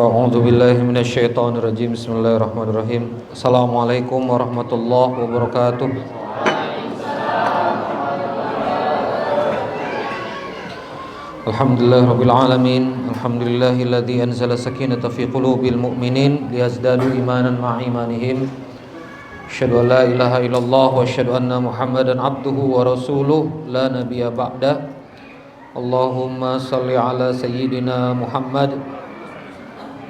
A'udzu billahi minasyaitonir rajim. Bismillahirrahmanirrahim. Assalamualaikum warahmatullahi wabarakatuh. Alhamdulillahirabbil alamin. Alhamdulillahilladzi anzala sakinata fi qulubil mu'minin liyazdadu imanan ma'a imanihim. Asyhadu an la ilaha illallah wa asyhadu anna Muhammadan abduhu wa rasuluh la nabiyya ba'da. Allahumma shalli ala sayyidina Muhammad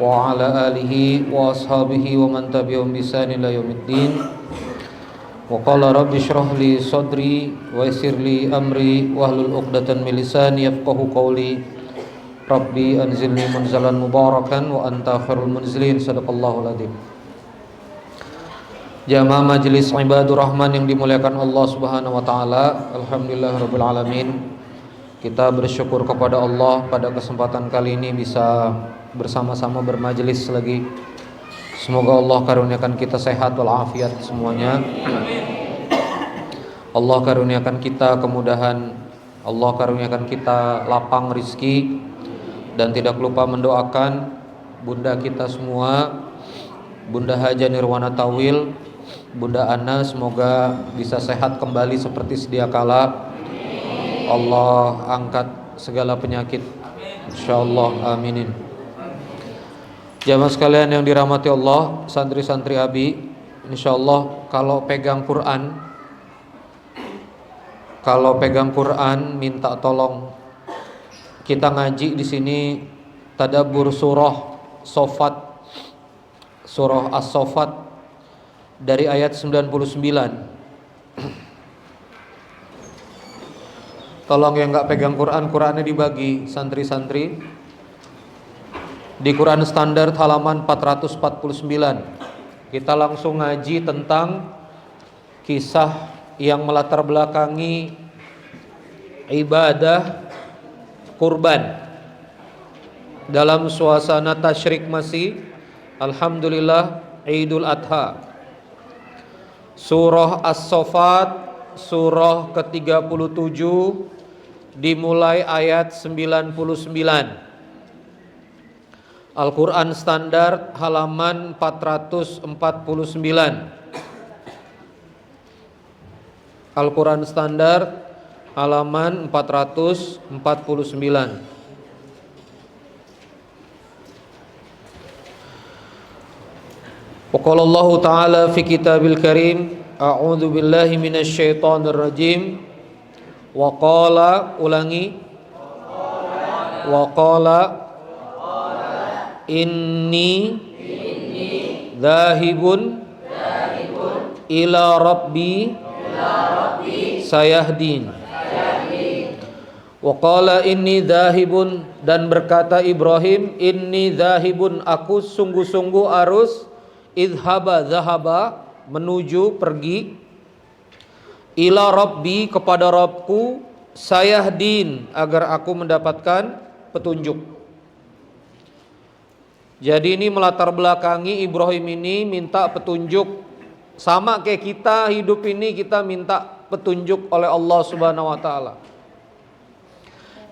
wa ala alihi wa ashabihi wa man tabi'ahum bi ihsan ila yaumiddin. Wa qala rabbi shrah li sadri wa yassir li amri wahlul 'uqdatam min lisani yafqahu qawli. Rabbi anzilni munzalan mubarakan wa anta khairul munzilin. Shadaqallahul adzim. Jamaah majelis ibadur rahman yang dimuliakan Allah Subhanahu wa taala, alhamdulillahirabbil alamin. Kita bersyukur kepada Allah pada kesempatan kali ini bisa bersama-sama bermajelis lagi. Semoga Allah karuniakan kita sehat walafiat semuanya. Allah karuniakan kita kemudahan, Allah karuniakan kita lapang rizki. Dan tidak lupa mendoakan bunda kita semua, Bunda Haja Nirwana Tawil, Bunda Ana, semoga bisa sehat kembali seperti sedia kala. Allah angkat segala penyakit, insyaallah, aminin. Jamaah sekalian yang dirahmati Allah, santri-santri Abi, insyaallah kalau pegang Quran minta tolong kita ngaji di sini tadabbur surah Shafat, surah As-Saffat dari ayat 99. Tolong yang nggak pegang Quran, Qurannya dibagi santri-santri. Di Quran standar halaman 449. Kita langsung ngaji tentang kisah yang melatar belakangi ibadah kurban dalam suasana tasyrik masih. Alhamdulillah Idul Adha. Surah As-Saffat, surah ke-37, dimulai ayat 99. Al-Quran standar halaman 449. Al-Quran standar halaman 449. Wa qala Allah Ta'ala fi kitabil karim, a'udzu billahi minasyaitonir rajim. Wa qala, ulangi. Wa qala inni dhahibun ila rabbi sayahdin. Wa qala inni dhahibun, dan berkata Ibrahim, inni dhahibun, aku sungguh-sungguh harus, idhaba, zahaba, menuju, pergi, ila rabbi, kepada Rabbku, sayahdin, agar aku mendapatkan petunjuk. Jadi ini melatar belakangi Ibrahim ini minta petunjuk. Sama kayak kita hidup ini, kita minta petunjuk oleh Allah Subhanahu wa taala.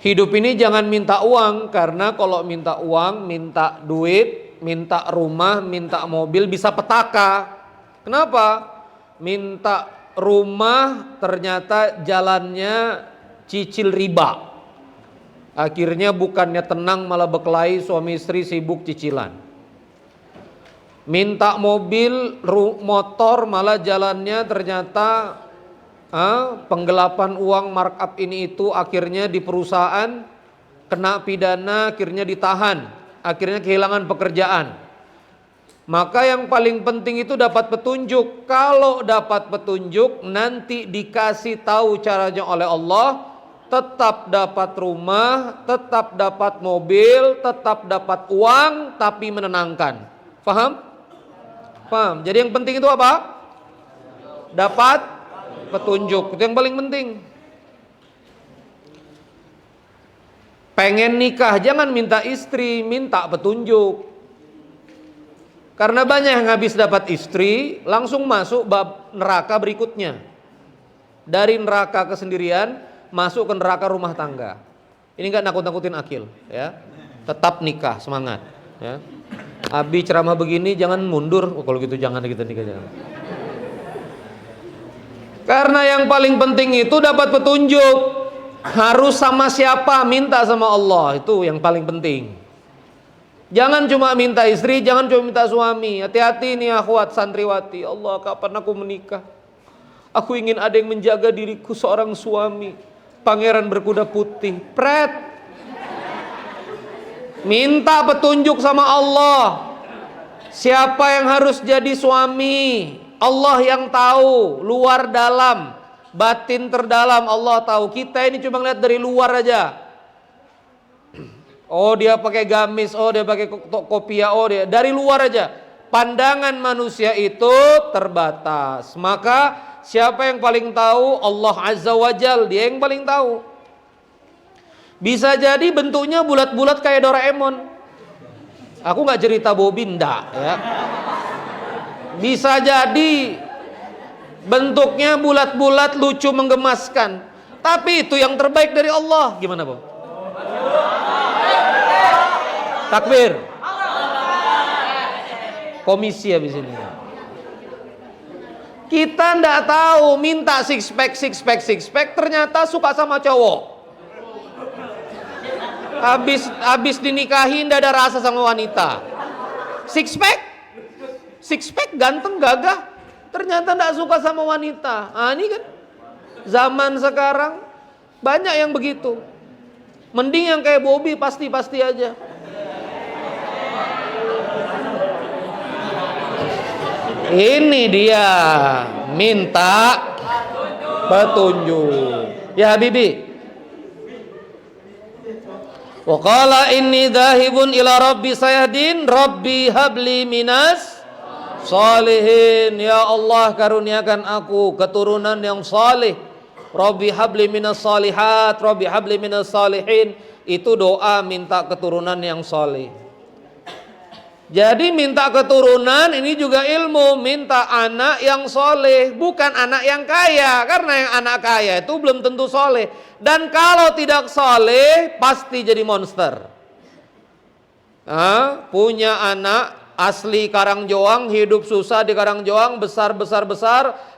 Hidup ini jangan minta uang, karena kalau minta uang, minta duit, minta rumah, minta mobil, bisa petaka. Kenapa? Minta rumah ternyata jalannya cicil riba. Akhirnya bukannya tenang malah berkelahi, suami istri sibuk cicilan. Minta mobil, motor, malah jalannya ternyata penggelapan uang, markup ini itu, akhirnya di perusahaan kena pidana, akhirnya ditahan, akhirnya kehilangan pekerjaan. Maka yang paling penting itu dapat petunjuk. Kalau dapat petunjuk, nanti dikasih tahu caranya oleh Allah, tetap dapat rumah, tetap dapat mobil, tetap dapat uang, tapi menenangkan. Paham? Paham? Jadi yang penting itu apa? Dapat petunjuk. Itu yang paling penting. Pengen nikah, jangan minta istri, minta petunjuk. Karena banyak yang habis dapat istri, langsung masuk bab neraka berikutnya. Dari neraka kesendirian, masuk ke neraka rumah tangga. Ini enggak nakut-nakutin akil, ya. Tetap nikah, semangat. Ya. Abi ceramah begini jangan mundur. Oh, kalau gitu jangan kita nikah jangan. Karena yang paling penting itu dapat petunjuk. Harus sama siapa? Minta sama Allah. Itu yang paling penting. Jangan cuma minta istri, jangan cuma minta suami. Hati-hati nih akhwat santriwati. Allah, kapan aku menikah? Aku ingin ada yang menjaga diriku seorang suami. Pangeran berkuda putih. Pret. Minta petunjuk sama Allah. Siapa yang harus jadi suami? Allah yang tahu, luar dalam, batin terdalam Allah tahu. Kita ini cuma lihat dari luar aja. Oh dia pakai gamis, oh dia pakai kopiah, oh dia dari luar aja. Pandangan manusia itu terbatas. Maka siapa yang paling tahu? Allah Azza wa Jal, dia yang paling tahu. Bisa jadi bentuknya bulat-bulat kayak Doraemon. Aku nggak cerita Bobby, enggak ya. Bisa jadi bentuknya bulat-bulat, lucu, menggemaskan. Tapi itu yang terbaik dari Allah. Gimana, Bang? Takbir. Komisi habis ini. Kita ndak tahu, minta six pack, ternyata suka sama cowok. Habis dinikahi ndak ada rasa sama wanita. Six pack ganteng gagah, ternyata ndak suka sama wanita. Ah ini kan zaman sekarang banyak yang begitu. Mending yang kayak Bobby pasti aja. Ini dia minta petunjuk. Ya Habibi. Wa qala inni dhahibun ila rabbi sayahdin, rabbi habli minas salihin. Ya Allah, karuniakan aku keturunan yang salih. Rabbi habli minas salihat, rabbi habli minas salihin. Itu doa minta keturunan yang salih. Jadi minta keturunan ini juga ilmu. Minta anak yang soleh, bukan anak yang kaya. Karena yang anak kaya itu belum tentu soleh. Dan kalau tidak soleh pasti jadi monster. Punya anak asli Karangjoang, hidup susah di Karangjoang, besar,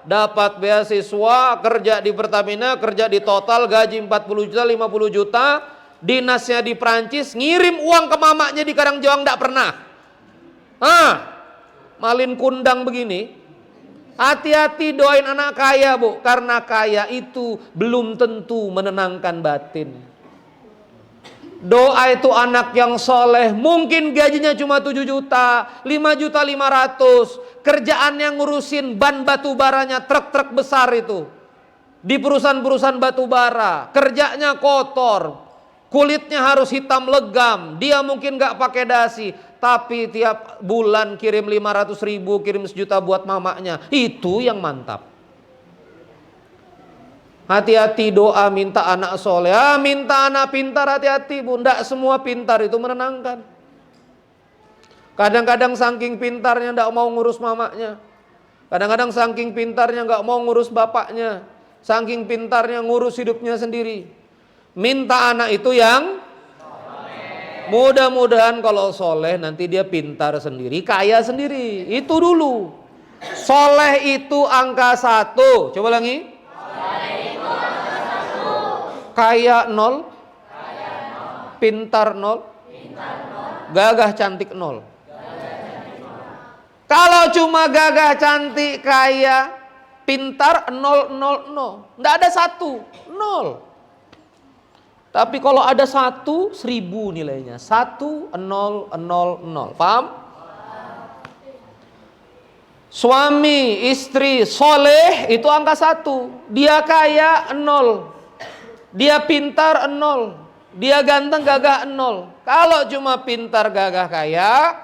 dapat beasiswa, kerja di Pertamina, kerja di Total, gaji 40 juta, 50 juta, dinasnya di Prancis, ngirim uang ke mamanya di Karangjoang tidak pernah. Malin kundang begini. Hati-hati doain anak kaya, Bu, karena kaya itu belum tentu menenangkan batin. Doa itu anak yang soleh, mungkin gajinya cuma 7 juta, 5 juta 500, kerjaannya ngurusin ban batu baranya, truk-truk besar itu. Di perusahaan-perusahaan batu bara, kerjanya kotor, kulitnya harus hitam legam, dia mungkin gak pakai dasi, tapi tiap bulan kirim 500 ribu, kirim 1 juta buat mamanya. Itu yang mantap. Hati-hati doa minta anak soleh. Minta anak pintar, hati-hati Bu. Nggak semua pintar itu menenangkan. Kadang-kadang saking pintarnya nggak mau ngurus mamanya. Kadang-kadang saking pintarnya nggak mau ngurus bapaknya. Saking pintarnya ngurus hidupnya sendiri. Minta anak itu yang mudah-mudahan kalau soleh nanti dia pintar sendiri, kaya sendiri. Itu dulu. Soleh itu angka 1. Coba lagi. Soleh itu angka 1. Kaya 0. Pintar 0. Gagah cantik 0. Kalau cuma gagah cantik, kaya, pintar 0, 0, 0. Nggak ada 1. 0. Tapi kalau ada 1, 1000 nilainya. 1, 0, 0, 0. Paham? Suami, istri, soleh itu angka 1. Dia kaya 0. Dia pintar 0. Dia ganteng gagah 0. Kalau cuma pintar gagah kaya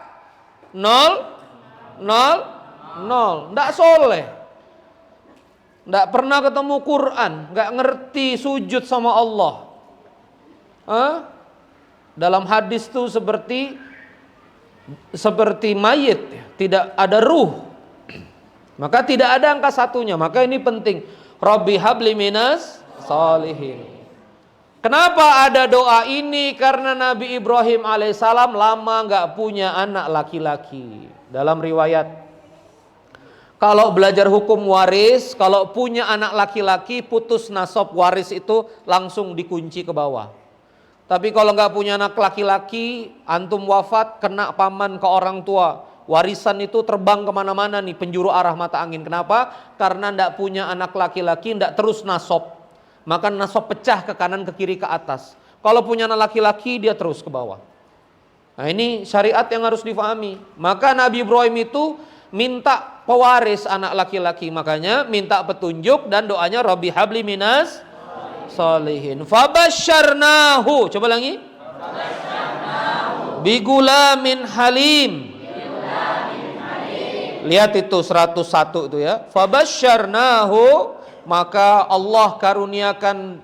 0, 0, 0. Nggak soleh. Nggak pernah ketemu Quran. Nggak ngerti sujud sama Allah. Dalam hadis itu seperti mayit, tidak ada ruh. Maka tidak ada angka 1-nya. Maka ini penting. Rabbi habli minas salihin. Kenapa ada doa ini? Karena Nabi Ibrahim alaihissalam lama nggak punya anak laki-laki. Dalam riwayat, kalau belajar hukum waris, kalau punya anak laki-laki, putus nasab waris itu langsung dikunci ke bawah. Tapi kalau nggak punya anak laki-laki, antum wafat, kena paman ke orang tua, warisan itu terbang kemana-mana nih, penjuru arah mata angin. Kenapa? Karena nggak punya anak laki-laki, nggak terus nasab. Maka nasab pecah ke kanan, ke kiri, ke atas. Kalau punya anak laki-laki, dia terus ke bawah. Nah ini syariat yang harus difahami. Maka Nabi Ibrahim itu minta pewaris anak laki-laki. Makanya minta petunjuk dan doanya Rabbi habli minas sholihin. Fabasyarnahu. Coba lagi. Bigulamin halim. Lihat itu 101 itu ya. Fabasyarnahu, maka Allah karuniakan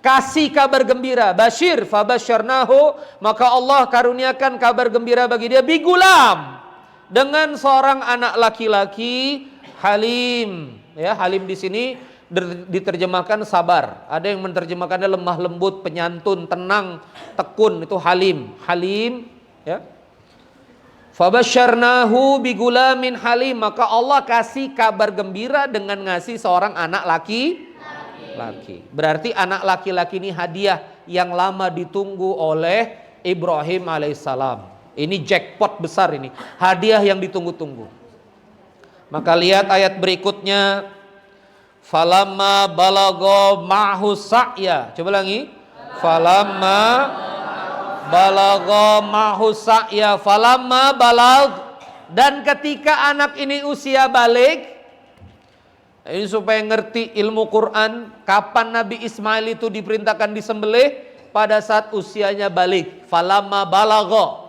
kasih kabar gembira. Basyir, fabasyarnahu, maka Allah karuniakan kabar gembira bagi dia bigulam, dengan seorang anak laki-laki halim. Ya, halim di sini diterjemahkan sabar. Ada yang menerjemahkannya lemah lembut, penyantun, tenang, tekun, itu halim. Halim, ya. Fabasyarnahu bigulamin halim, maka Allah kasih kabar gembira dengan ngasih seorang anak laki-laki. Berarti anak laki-laki ini hadiah yang lama ditunggu oleh Ibrahim alaihissalam. Ini jackpot besar ini, hadiah yang ditunggu-tunggu. Maka lihat ayat berikutnya, falamma balagha ma'hu sa'ya. Coba lagi. Falamma balagha ma'hu sa'ya, falamma balag, dan ketika anak ini usia balik. Ini supaya ngerti ilmu Quran, kapan Nabi Ismail itu diperintahkan disembelih? Pada saat usianya balik. Falamma balagha.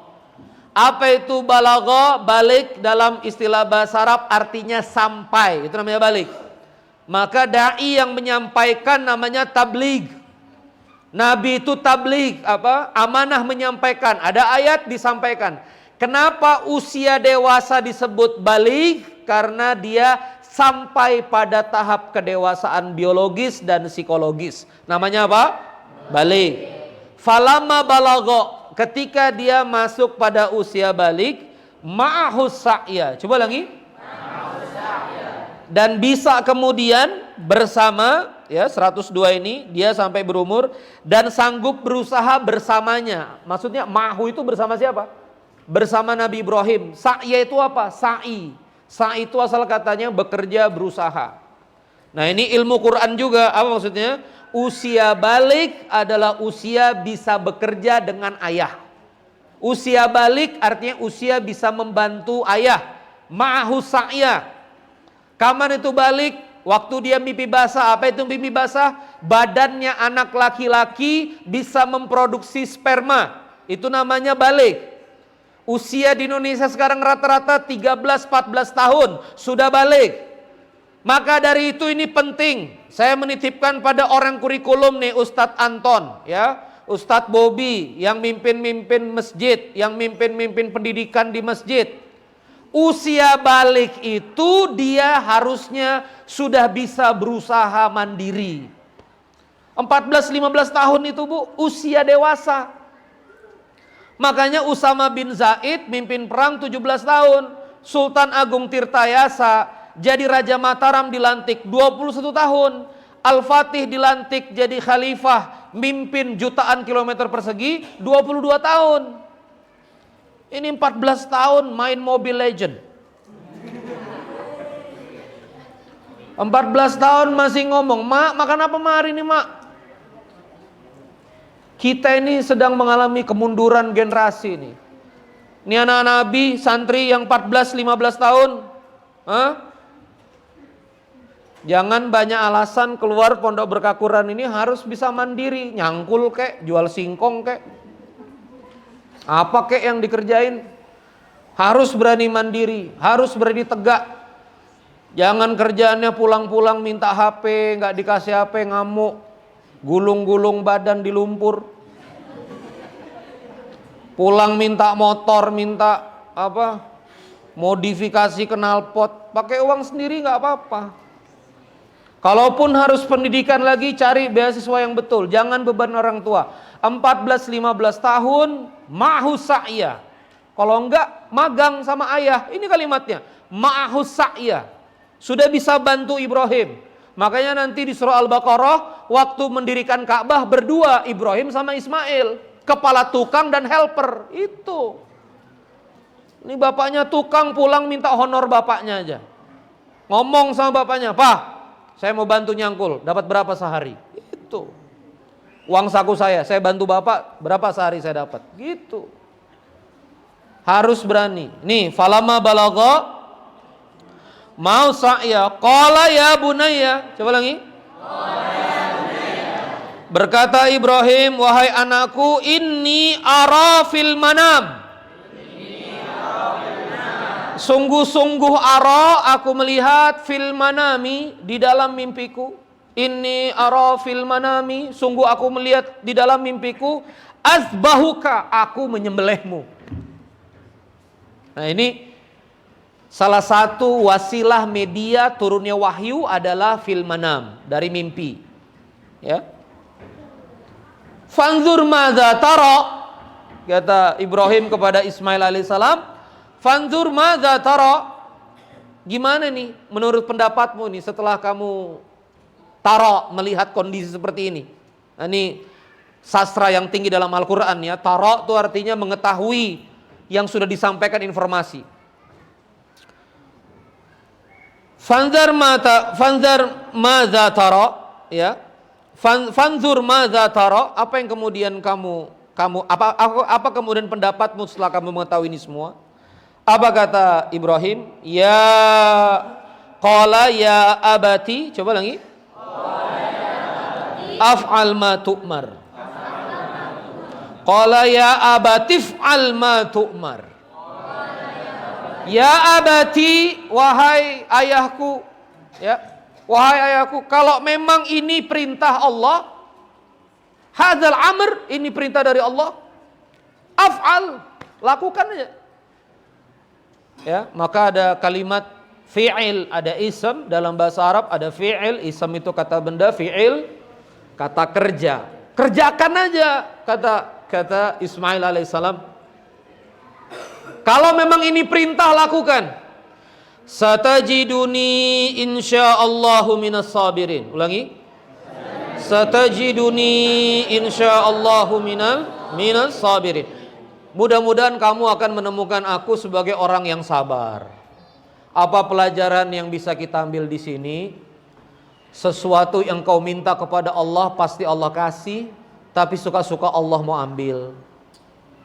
Apa itu balagha? Balik dalam istilah bahasa Arab artinya sampai, itu namanya balik. Maka dai yang menyampaikan namanya tabligh. Nabi itu tabligh, apa? Amanah menyampaikan. Ada ayat disampaikan. Kenapa usia dewasa disebut baligh? Karena dia sampai pada tahap kedewasaan biologis dan psikologis. Namanya apa? Baligh. Falamma balagha, ketika dia masuk pada usia baligh, ma'ahus sa'ya. Coba lagi. Dan bisa kemudian bersama, ya 102 ini dia sampai berumur dan sanggup berusaha bersamanya. Maksudnya ma'hu itu bersama siapa? Bersama Nabi Ibrahim. Sa'ya itu apa? Sa'i. Sa'i itu asal katanya bekerja, berusaha. Nah ini ilmu Quran juga. Apa maksudnya? Usia balik adalah usia bisa bekerja dengan ayah. Usia balik artinya usia bisa membantu ayah. Ma'hu sa'ya. Kapan itu balik? Waktu dia mimpi basah. Apa itu mimpi basah? Badannya anak laki-laki bisa memproduksi sperma. Itu namanya balik. Usia di Indonesia sekarang rata-rata 13-14 tahun sudah balik. Maka dari itu ini penting. Saya menitipkan pada orang kurikulum nih, Ustadz Anton, ya, Ustadz Bobby yang mimpin-mimpin masjid, yang mimpin-mimpin pendidikan di masjid. Usia balik itu dia harusnya sudah bisa berusaha mandiri. 14-15 tahun itu Bu, usia dewasa. Makanya Usama bin Zaid mimpin perang 17 tahun. Sultan Agung Tirtayasa jadi Raja Mataram dilantik 21 tahun. Al-Fatih dilantik jadi khalifah, mimpin jutaan kilometer persegi 22 tahun. Ini 14 tahun main Mobile Legend. 14 tahun masih ngomong, "Mak, makan apa hari ini, Mak?" Kita ini sedang mengalami kemunduran generasi ini. Ini anak Nabi, santri yang 14-15 tahun. Jangan banyak alasan keluar pondok berkakuran ini harus bisa mandiri. Nyangkul kek, jual singkong kek. Apa kek yang dikerjain? Harus berani mandiri, harus berani tegak. Jangan kerjaannya pulang-pulang minta HP, nggak dikasih HP ngamuk, gulung-gulung badan di lumpur. Pulang minta motor, minta apa? Modifikasi knalpot, pakai uang sendiri nggak apa-apa. Kalaupun harus pendidikan lagi, cari beasiswa yang betul. Jangan beban orang tua. 14-15 tahun, ma'hus sa'ya. Kalau enggak, magang sama ayah. Ini kalimatnya. Ma'hus sa'ya. Sudah bisa bantu Ibrahim. Makanya nanti di surah Al-Baqarah, waktu mendirikan Ka'bah berdua, Ibrahim sama Ismail. Kepala tukang dan helper. Itu. Ini bapaknya tukang, pulang minta honor bapaknya aja. Ngomong sama bapaknya, Pak, saya mau bantu nyangkul, dapat berapa sehari? Itu. Uang saku saya bantu bapak, berapa sehari saya dapat? Gitu. Harus berani. Nih, falamma balagha mau sa'ya, qala ya bunayya. Coba lagi. Berkata Ibrahim, wahai anakku, inni ara fil manam. Sungguh-sungguh ara, aku melihat fil manami, di dalam mimpiku. Inni ara fil manami, sungguh aku melihat di dalam mimpiku. Azbahuka, aku menyembelihmu. Nah, ini salah satu wasilah media turunnya wahyu adalah fil manam, dari mimpi. Ya. Fanzur madza tara, kata Ibrahim kepada Ismail alaihissalam. Fanzur madza tara, gimana nih menurut pendapatmu nih setelah kamu tara, melihat kondisi seperti ini. Nah, ini sastra yang tinggi dalam Al-Quran ya. Tara itu artinya mengetahui yang sudah disampaikan informasi. Fanzur madza tara, ya. Fanzur madza tara, apa yang kemudian kamu apa kemudian pendapatmu setelah kamu mengetahui ini semua? Apa kata Ibrahim? Ya qala ya abati, coba lagi. Af'al ma tu'mar. Qala ya abati f'al ma tu'mar. Ya abati, wahai ayahku, ya. Wahai ayahku, kalau memang ini perintah Allah, hadzal amr, ini perintah dari Allah, af'al, lakukan aja. Ya, maka ada kalimat fi'il, ada ism dalam bahasa Arab, ada fi'il, ism itu kata benda, fi'il kata kerja. Kerjakan aja, kata Ismail alaihissalam. Kalau memang ini perintah, lakukan. Satajiduni insyaallahu minas sabirin. Ulangi. Satajiduni insyaallahu minas sabirin. Mudah-mudahan kamu akan menemukan aku sebagai orang yang sabar. Apa pelajaran yang bisa kita ambil di sini? Sesuatu yang kau minta kepada Allah pasti Allah kasih, tapi suka-suka Allah mau ambil.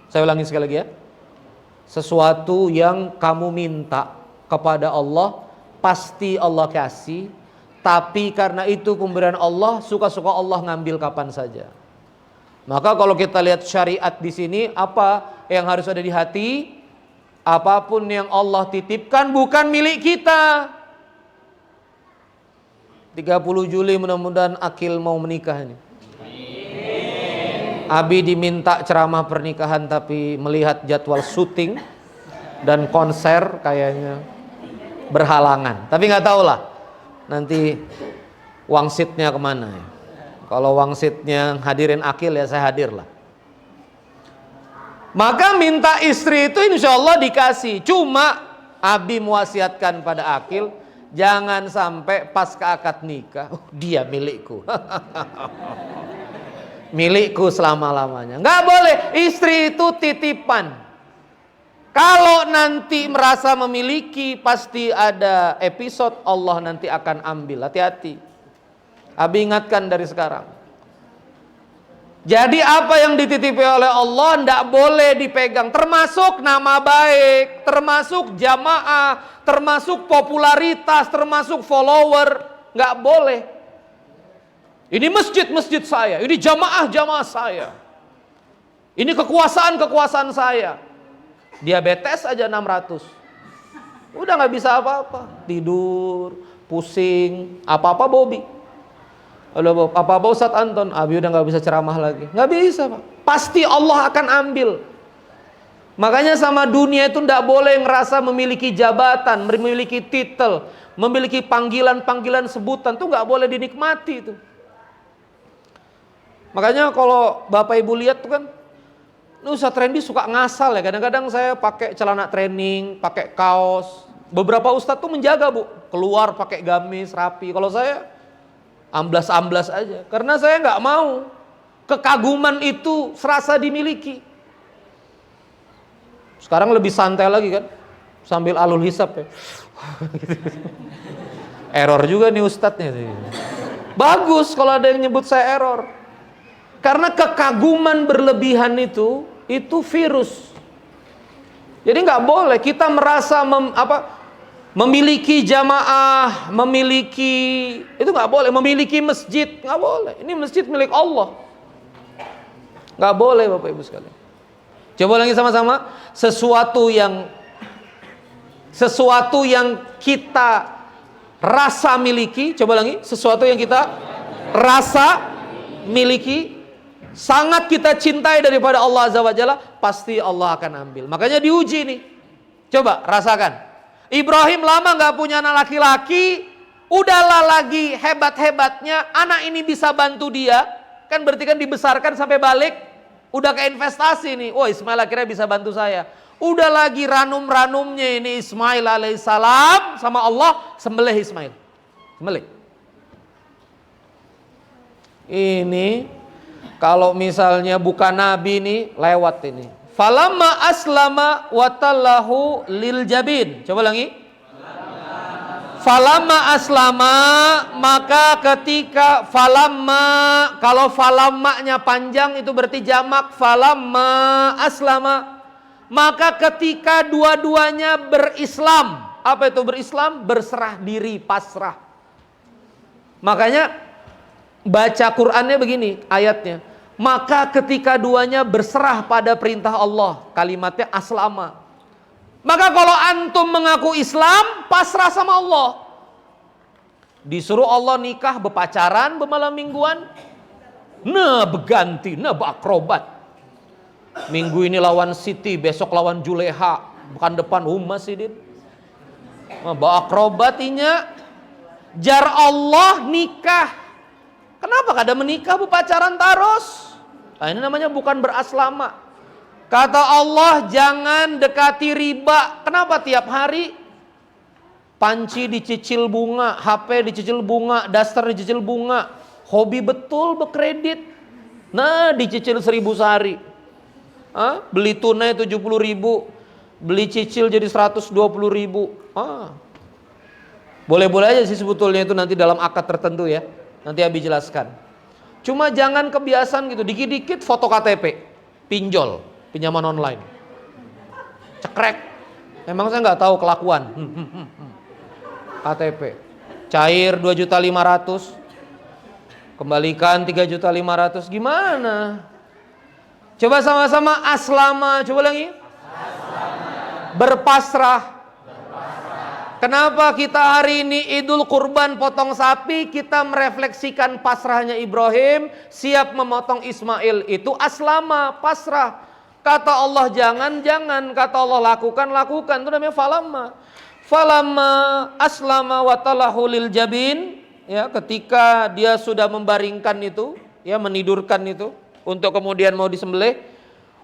Saya ulangi sekali lagi ya. Sesuatu yang kamu minta kepada Allah pasti Allah kasih, tapi karena itu pemberian Allah, suka-suka Allah ngambil kapan saja. Maka kalau kita lihat syariat di sini, apa yang harus ada di hati? Apapun yang Allah titipkan bukan milik kita. 30 Juli mudah-mudahan Akil mau menikah ini. Abi diminta ceramah pernikahan tapi melihat jadwal syuting dan konser kayaknya berhalangan. Tapi nggak tahu lah nanti wangsitnya kemana ya. Kalau wangsitnya hadirin Akil ya saya hadir lah. Maka minta istri itu insya Allah dikasih. Cuma Abi mewasiatkan pada Akil, jangan sampai pas ke akad nikah, dia milikku. Milikku selama-lamanya. Nggak boleh, istri itu titipan. Kalau nanti merasa memiliki, pasti ada episode Allah nanti akan ambil. Hati-hati. Abi ingatkan dari sekarang. Jadi apa yang dititipi oleh Allah tidak boleh dipegang. Termasuk nama baik, termasuk jamaah, termasuk popularitas, termasuk follower. Nggak boleh. Ini masjid-masjid saya, ini jamaah-jamaah saya. Ini kekuasaan-kekuasaan saya. Diabetes aja 600. Udah nggak bisa apa-apa. Tidur, pusing, apa-apa Bobby. Apa-apa Ustadz Anton, Abi udah nggak bisa ceramah lagi. Nggak bisa Pak. Pasti Allah akan ambil. Makanya sama dunia itu nggak boleh ngerasa memiliki jabatan, memiliki titel. memiliki panggilan-panggilan sebutan tuh nggak boleh dinikmati itu. Makanya kalau Bapak Ibu lihat tuh kan, Ustadz Randy suka ngasal ya. Kadang-kadang saya pakai celana training, pakai kaos. Beberapa ustadz tuh menjaga Bu, keluar pakai gamis rapi. Kalau saya amblas-amblas aja, karena saya nggak mau kekaguman itu serasa dimiliki. Sekarang lebih santai lagi kan, sambil alul hisab ya. Error juga nih ustadznya sih. Bagus kalau ada yang nyebut saya error. Karena kekaguman berlebihan itu virus. Jadi nggak boleh kita merasa memiliki jamaah, itu nggak boleh. Memiliki masjid nggak boleh. Ini masjid milik Allah. Nggak boleh Bapak Ibu sekalian. Coba lagi sama-sama. Sesuatu yang kita rasa miliki. Coba lagi. Sesuatu yang kita rasa miliki, sangat kita cintai daripada Allah Azza wa Jalla, pasti Allah akan ambil. Makanya diuji nih. Coba rasakan. Ibrahim lama gak punya anak laki-laki, udahlah lagi hebat-hebatnya anak ini bisa bantu dia. Kan berarti kan dibesarkan sampai balik, udah ke investasi nih. Oh, Ismail akhirnya bisa bantu saya. Udah lagi ranum-ranumnya ini Ismail alaihissalam sama Allah, sembelih Ismail. Sembelih. Ini kalau misalnya bukan nabi nih, lewat ini. Falamma aslama watallahu lil jabin. Coba lagi. Falamma aslama, maka ketika falamma, kalau falamma-nya panjang itu berarti jamak. Falamma aslama, maka ketika dua-duanya berislam. Apa itu berislam? Berserah diri, pasrah. Makanya baca Qur'annya begini ayatnya. Maka ketika duanya berserah pada perintah Allah, kalimatnya aslama. Maka kalau antum mengaku Islam, pasrah sama Allah. Disuruh Allah nikah, berpacaran, bermalam mingguan. Nah berganti, nah berakrobat. Minggu ini lawan Siti, besok lawan Juleha, bukan depan Humas Sidin. Nah, berakrobatinya. Jar Allah nikah. Kenapa kada menikah berpacaran terus? Nah, ini namanya bukan beraslama. Kata Allah jangan dekati riba. Kenapa tiap hari panci dicicil bunga, HP dicicil bunga, daster dicicil bunga, hobi betul berkredit. Nah dicicil 1000 sehari. Beli tunai 70.000, beli cicil jadi 120.000. Boleh-boleh aja sih sebetulnya itu nanti dalam akad tertentu ya. Nanti Abi jelaskan. Cuma jangan kebiasaan gitu, dikit-dikit foto KTP, pinjol, pinjaman online. Cekrek. Memang saya nggak tahu kelakuan. KTP. Cair 2.500.000. Kembalikan 3.500.000. Gimana? Coba sama-sama aslama, coba lagi. Berpasrah. Kenapa kita hari ini Idul Kurban potong sapi, kita merefleksikan pasrahnya Ibrahim, siap memotong Ismail, itu aslama, pasrah. Kata Allah jangan, kata Allah lakukan, itu namanya falamma aslama watallahu lil jabin, ya, ketika dia sudah membaringkan itu, ya, menidurkan itu untuk kemudian mau disembelih.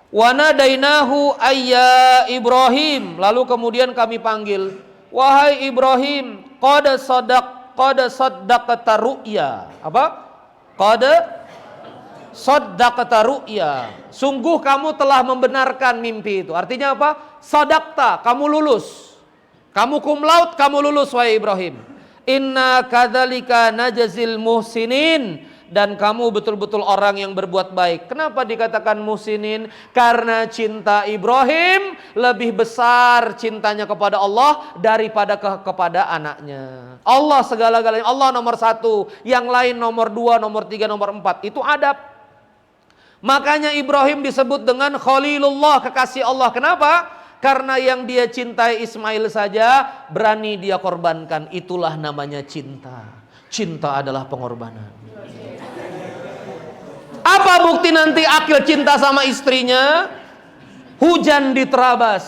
Wa nadainahu ayya Ibrahim, lalu kemudian kami panggil, wahai Ibrahim, qad saddaqta ru'ya. Apa? Qad saddaqta ru'ya. Sungguh kamu telah membenarkan mimpi itu. Artinya apa? Sadaqta, kamu lulus. Kamu cum laude, kamu lulus wahai Ibrahim. Inna kadzalika najzil muhsinin. Dan kamu betul-betul orang yang berbuat baik. Kenapa dikatakan muhsinin? Karena cinta Ibrahim lebih besar cintanya kepada Allah daripada kepada anaknya. Allah segala-galanya, Allah nomor 1, yang lain nomor 2, nomor 3, nomor 4. Itu adab. Makanya Ibrahim disebut dengan Khalilullah, kekasih Allah. Kenapa? Karena yang dia cintai Ismail saja berani dia korbankan. Itulah namanya cinta. Cinta adalah pengorbanan. Apa bukti nanti Akil cinta sama istrinya? Hujan diterabas,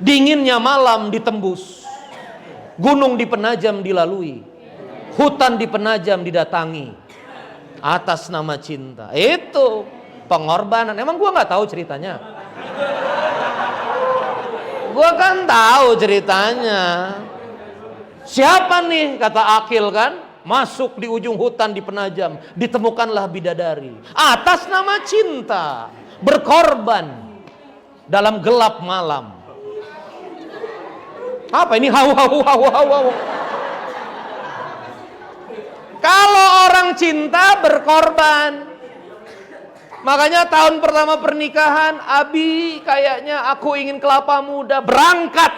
dinginnya malam ditembus. gunung di Penajam dilalui, hutan di Penajam didatangi, atas nama cinta. Itu pengorbanan. Emang gua nggak tahu ceritanya? Gua kan tahu ceritanya. Siapa nih, kata Akil kan, masuk di ujung hutan di Penajam, ditemukanlah bidadari, atas nama cinta, berkorban dalam gelap malam. Apa ini? Hau. Kalau orang cinta berkorban. Makanya tahun pertama pernikahan, Abi kayaknya aku ingin kelapa muda. Berangkat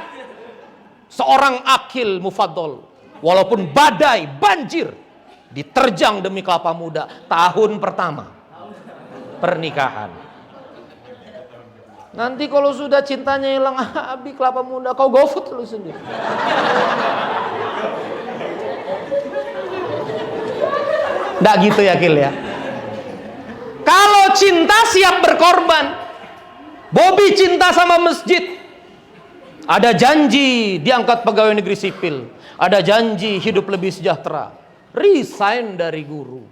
seorang Akil Mufaddol, walaupun badai, banjir, diterjang demi kelapa muda. Tahun pertama pernikahan. Nanti kalau sudah cintanya hilang, Abi kelapa muda, kau GoFood lu sendiri. Nggak gitu ya, Kil ya. Kalau cinta siap berkorban. Bobby cinta sama masjid. Ada janji diangkat pegawai negeri sipil. Ada janji hidup lebih sejahtera. Resign dari guru.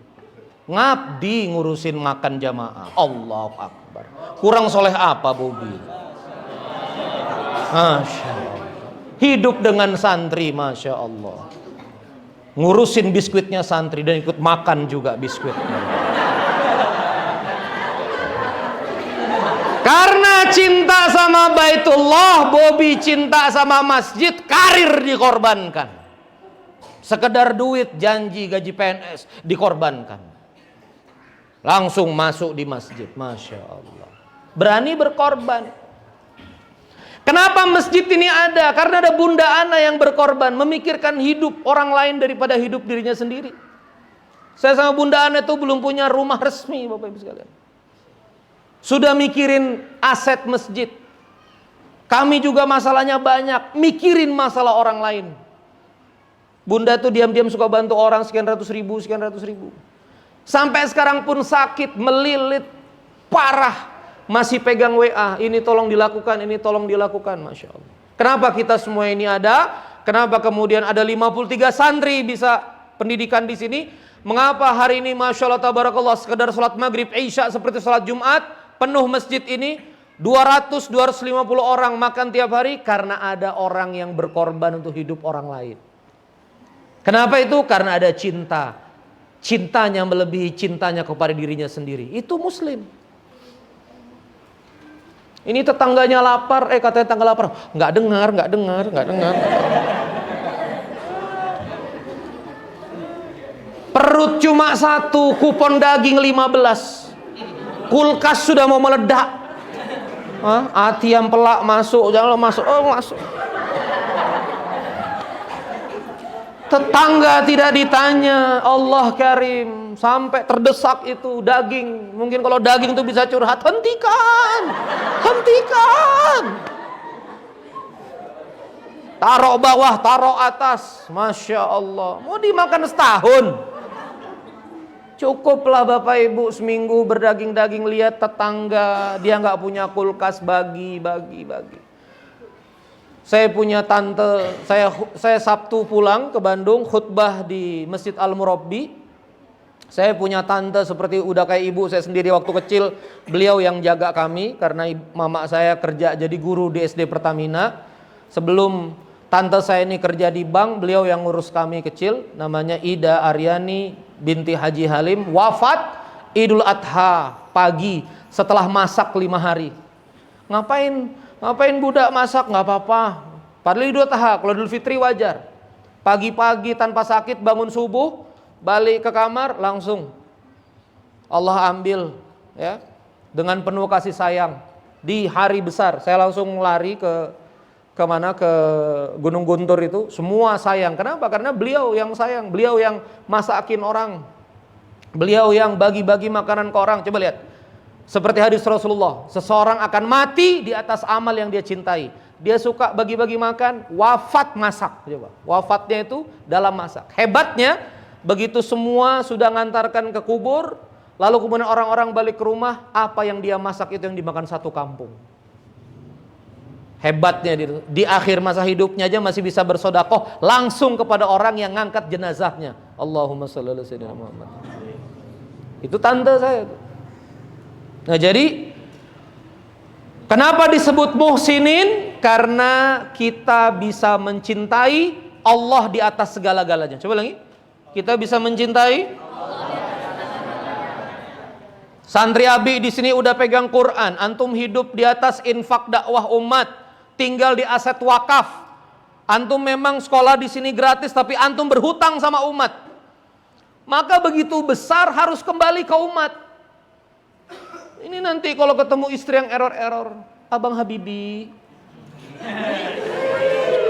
Ngabdi ngurusin makan jamaah. Allahu Akbar. Kurang soleh apa Bobby? Masya Allah. Hidup dengan santri, Masya Allah. Ngurusin biskuitnya santri dan ikut makan juga biskuitnya. Karena cinta sama Baitullah, Bobby cinta sama masjid, karir dikorbankan. Sekedar duit, janji gaji PNS dikorbankan. Langsung masuk di masjid, Masya Allah. Berani berkorban. Kenapa masjid ini ada? Karena ada Bunda Ana yang berkorban, memikirkan hidup orang lain daripada hidup dirinya sendiri. Saya sama Bunda Ana itu belum punya rumah resmi, Bapak Ibu sekalian. Sudah mikirin aset masjid. Kami juga masalahnya banyak, mikirin masalah orang lain. Bunda tuh diam-diam suka bantu orang sekian ratus ribu. Sampai sekarang pun sakit, melilit, parah. Masih pegang WA, ini tolong dilakukan, ini tolong dilakukan. Masya Allah. Kenapa kita semua ini ada? Kenapa kemudian ada 53 santri bisa pendidikan di sini? Mengapa hari ini Masya Allah tabarakallah sekedar sholat maghrib, isya seperti sholat Jumat, penuh masjid ini 200-250 orang makan tiap hari? Karena ada orang yang berkorban untuk hidup orang lain. Kenapa itu? Karena ada cinta. Cintanya melebihi cintanya kepada dirinya sendiri. Itu muslim. Ini tetangganya lapar, katanya tetangga lapar. Nggak dengar. Perut cuma satu, kupon daging 15. Kulkas sudah mau meledak. Hati yang pelak masuk, jangan masuk. Masuk. Tetangga tidak ditanya, Allah Karim, sampai terdesak itu daging. Mungkin kalau daging itu bisa curhat, hentikan. Taruh bawah, taruh atas. Masya Allah. Mau dimakan setahun. Cukuplah Bapak Ibu seminggu berdaging-daging, lihat tetangga, dia nggak punya kulkas, bagi. Saya punya tante, saya Sabtu pulang ke Bandung, khutbah di Masjid Al-Murabbi. Saya punya tante seperti udah kayak ibu saya sendiri waktu kecil. Beliau yang jaga kami karena mama saya kerja jadi guru di SD Pertamina. Sebelum tante saya ini kerja di bank, beliau yang ngurus kami kecil. Namanya Ida Aryani binti Haji Halim. Wafat Idul Adha pagi setelah masak 5 hari. Ngapain budak masak? Nggak apa-apa. Padahal Idul Adha, kalau Idul Fitri wajar. Pagi-pagi tanpa sakit bangun subuh, balik ke kamar langsung Allah ambil ya dengan penuh kasih sayang. Di hari besar saya langsung lari ke Gunung Guntur itu, semua sayang. Kenapa? Karena beliau yang sayang, beliau yang masakin orang, beliau yang bagi-bagi makanan ke orang. Coba lihat, seperti hadis Rasulullah, seseorang akan mati di atas amal yang dia cintai. Dia suka bagi-bagi makan, wafat masak. Coba, wafatnya itu dalam masak. Hebatnya, begitu semua sudah ngantarkan ke kubur, lalu kemudian orang-orang balik ke rumah, apa yang dia masak itu yang dimakan satu kampung. Hebatnya di akhir masa hidupnya aja masih bisa bersedekah langsung kepada orang yang ngangkat jenazahnya. Allahumma shalli ala sayyidina Muhammad. Itu tante saya. Nah, jadi kenapa disebut muhsinin? Karena kita bisa mencintai Allah di atas segala-galanya. Coba lagi. Kita bisa mencintai Santri Abi di sini udah pegang Quran, antum hidup di atas infak dakwah umat, tinggal di aset wakaf. Antum memang sekolah di sini gratis, tapi antum berhutang sama umat. Maka begitu besar harus kembali ke umat. Ini nanti kalau ketemu istri yang error-error, Abang Habibi.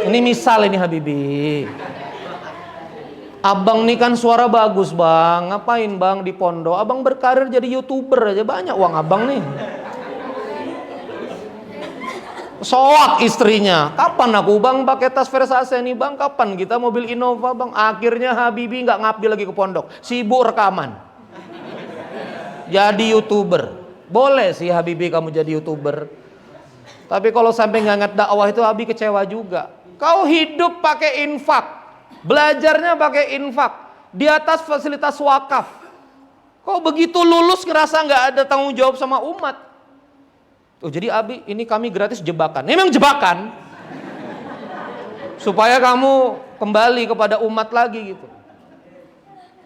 Ini misal ini Habibi. Abang nih kan suara bagus bang, ngapain bang di pondok? Abang berkarir jadi YouTuber aja, banyak uang abang nih. Soak istrinya, kapan aku bang pakai tas Versace nih bang? Kapan kita mobil Innova bang? Akhirnya Habibi nggak ngabdi lagi ke pondok, sibuk rekaman. Jadi YouTuber, boleh sih Habibi kamu jadi YouTuber. Tapi kalau sampai ngangat dakwah itu Habibi kecewa juga. Kau hidup pakai infak. Belajarnya pakai infak di atas fasilitas wakaf. Kok begitu lulus ngerasa nggak ada tanggung jawab sama umat? Oh, jadi Abi ini kami gratis jebakan. Memang jebakan supaya kamu kembali kepada umat lagi gitu.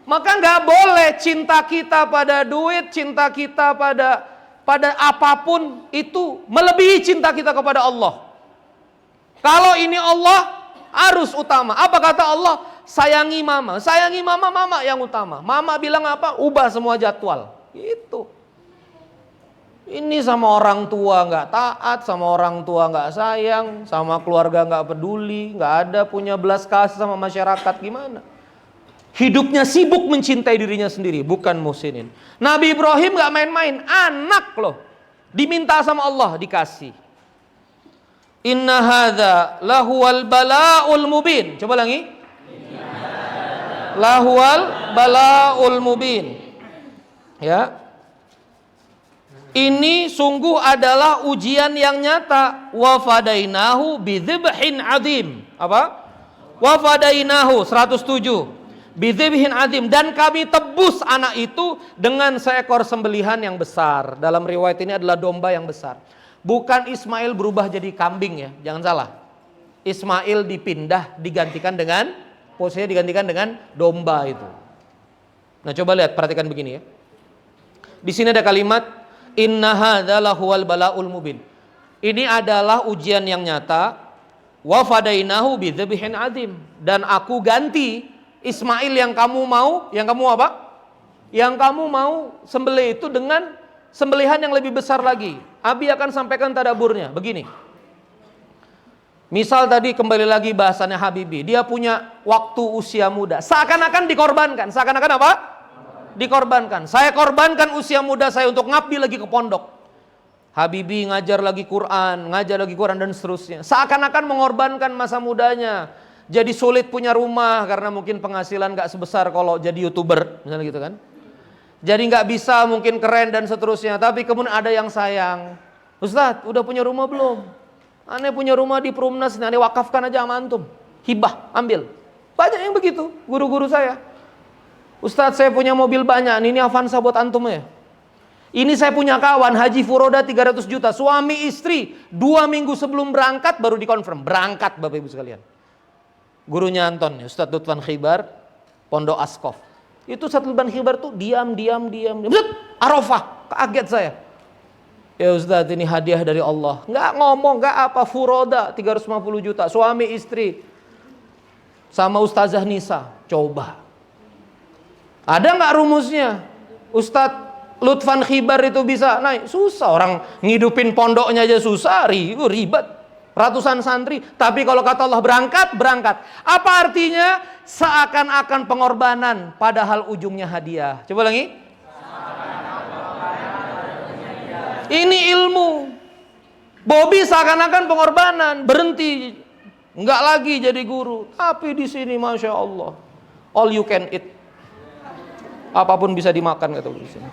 Maka nggak boleh cinta kita pada duit, cinta kita pada apapun itu melebihi cinta kita kepada Allah. Kalau ini Allah harus utama. Apa kata Allah? Sayangi mama. Sayangi mama, mama yang utama. Mama bilang apa? Ubah semua jadwal. Gitu. Ini sama orang tua nggak taat, sama orang tua nggak sayang, sama keluarga nggak peduli, nggak ada punya belas kasih sama masyarakat, gimana? Hidupnya sibuk mencintai dirinya sendiri, bukan muhsinin. Nabi Ibrahim nggak main-main, anak loh, diminta sama Allah dikasih. Inna hadza lahuwal bala'ul mubin. Coba lagi. Lahuwal bala'ul mubin. Ya. Ini sungguh adalah ujian yang nyata. Wa fadainahu bidzibhin adzim. Apa? Wa fadainahu 107. Bidzibhin adzim, dan kami tebus anak itu dengan seekor sembelihan yang besar. Dalam riwayat ini adalah domba yang besar. Bukan Ismail berubah jadi kambing ya, jangan salah. Ismail dipindah, posisinya digantikan dengan domba itu. Nah coba lihat, perhatikan begini ya. Di sini ada kalimat inna hadza lahuwal bala'ul mubin. Ini adalah ujian yang nyata. Wa fadainahu bidzibhin adzim, dan aku ganti Ismail yang kamu mau, yang kamu apa? Yang kamu mau sembelih itu dengan sembelihan yang lebih besar lagi. Abi akan sampaikan tadaburnya begini. Misal tadi kembali lagi bahasannya Habibi, dia punya waktu usia muda, seakan-akan dikorbankan. Seakan-akan apa? Dikorbankan. Saya korbankan usia muda saya untuk ngabdi lagi ke pondok. Habibi ngajar lagi Quran dan seterusnya. Seakan-akan mengorbankan masa mudanya. Jadi sulit punya rumah karena mungkin penghasilan gak sebesar kalau jadi YouTuber, misalnya gitu kan. Jadi nggak bisa mungkin keren dan seterusnya. Tapi kemudian ada yang sayang. Ustadz, udah punya rumah belum? Aneh punya rumah di Perumnas, aneh wakafkan aja sama antum. Hibah, ambil. Banyak yang begitu, guru-guru saya. Ustadz, saya punya mobil banyak, ini Avanza buat antum ya. Ini saya punya kawan, Haji Furoda 300 juta. Suami istri, 2 minggu sebelum berangkat baru dikonfirm. Berangkat Bapak Ibu sekalian. Gurunya Anton, Ustadz Lutfan Khibar, Pondok Askof. Itu Ustadz Lutfan Khibar tuh diam. Arafah, kaget saya. Ya Ustadz, ini hadiah dari Allah. Nggak ngomong, nggak apa, Furoda 350 juta, suami istri sama Ustazah Nisa. Coba, ada nggak rumusnya? Ustadz Lutfan Khibar itu bisa naik? Susah, orang ngidupin pondoknya aja susah, ribet. Ratusan santri, tapi kalau kata Allah berangkat. Apa artinya? Seakan-akan pengorbanan, padahal ujungnya hadiah. Coba lagi. Ini ilmu. Bobby seakan-akan pengorbanan, berhenti, nggak lagi jadi guru. Tapi di sini masya Allah, all you can eat, apapun bisa dimakan kata di sini.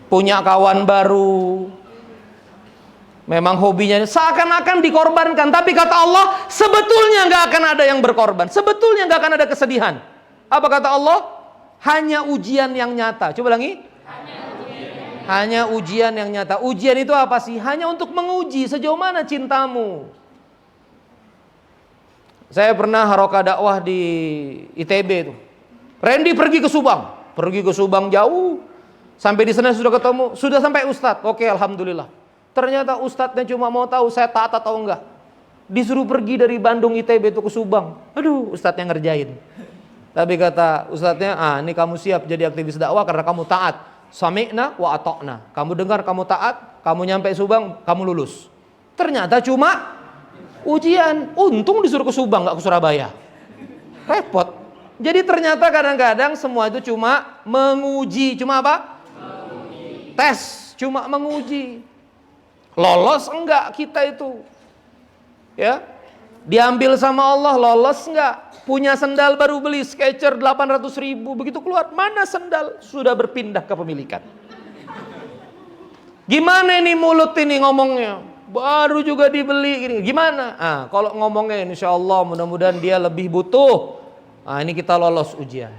Punya kawan baru, Memang hobinya seakan-akan dikorbankan, tapi kata Allah sebetulnya nggak akan ada yang berkorban, sebetulnya nggak akan ada kesedihan. Apa kata Allah? Hanya ujian yang nyata. Coba lagi. Hanya ujian yang nyata. Ujian itu apa sih? Hanya untuk menguji sejauh mana cintamu. Saya pernah haroka dakwah di ITB itu. Randy pergi ke Subang jauh. Sampai di sana sudah ketemu, sudah sampai Ustadz. Oke, alhamdulillah. Ternyata Ustadznya cuma mau tahu saya taat atau enggak. Disuruh pergi dari Bandung ITB itu ke Subang. Aduh, Ustadznya ngerjain. Tapi kata Ustadznya, ini kamu siap jadi aktivis dakwah karena kamu taat. Sami'na wa ata'na. Kamu dengar, kamu taat, kamu nyampe Subang, kamu lulus. Ternyata cuma ujian. Untung disuruh ke Subang, nggak ke Surabaya. Repot. Jadi ternyata kadang-kadang semua itu cuma menguji. Cuma apa? Menguji. Tes, cuma menguji. Lolos enggak kita itu? Ya. Diambil sama Allah, lolos enggak? Punya sendal baru beli Skechers 800.000, begitu keluar, mana sendal? Sudah berpindah kepemilikan. Gimana ini mulut ini ngomongnya? Baru juga dibeli gini. Gimana? Kalau ngomongnya insya Allah mudah-mudahan dia lebih butuh. Ini kita lolos ujian.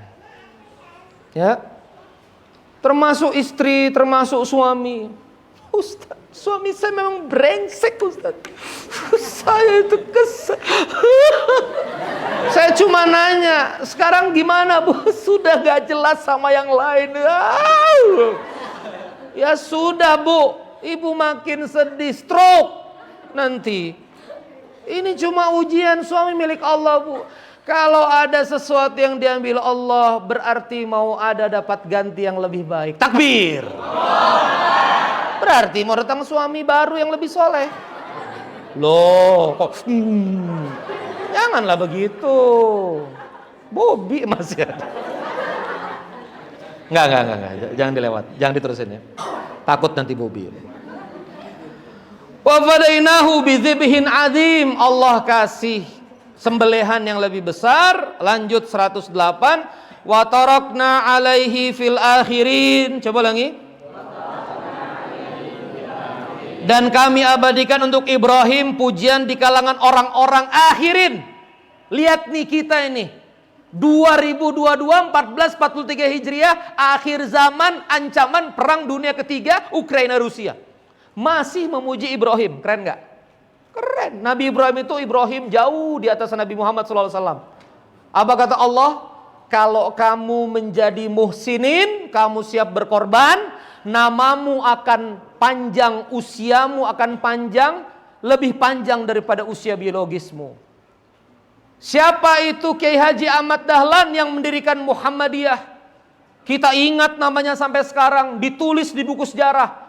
Ya. Termasuk istri, termasuk suami. Ustaz, suami saya memang brengsek Ustaz. Saya itu kesel. Saya cuma nanya, sekarang gimana Bu? Sudah gak jelas sama yang lain. Ya sudah Bu, Ibu makin sedih, stroke nanti. Ini cuma ujian, suami milik Allah Bu. Kalau ada sesuatu yang diambil Allah, berarti mau ada dapat ganti yang lebih baik. Takbir. Berarti mau datang suami baru yang lebih soleh. Loh, kok janganlah begitu. Bobby masih ada. Enggak. Jangan dilewat. Jangan diterusin ya. Takut nanti Bobby. Wa fadainahu bidzibhin adzim. Allah kasih sembelihan yang lebih besar. Lanjut 108. Wa tarakna alaihi fil akhirin. Coba lagi. Dan kami abadikan untuk Ibrahim pujian di kalangan orang-orang akhirin. Lihat nih kita ini 2022 1443 Hijriah, akhir zaman, ancaman perang dunia ketiga Ukraina Rusia. Masih memuji Ibrahim, keren nggak? Keren. Nabi Ibrahim itu Ibrahim jauh di atas Nabi Muhammad SAW. Apa kata Allah? Kalau kamu menjadi muhsinin, kamu siap berkorban, namamu akan panjang, usiamu akan panjang, lebih panjang daripada usia biologismu. Siapa itu? Kiai Haji Ahmad Dahlan yang mendirikan Muhammadiyah. Kita ingat namanya sampai sekarang, ditulis di buku sejarah.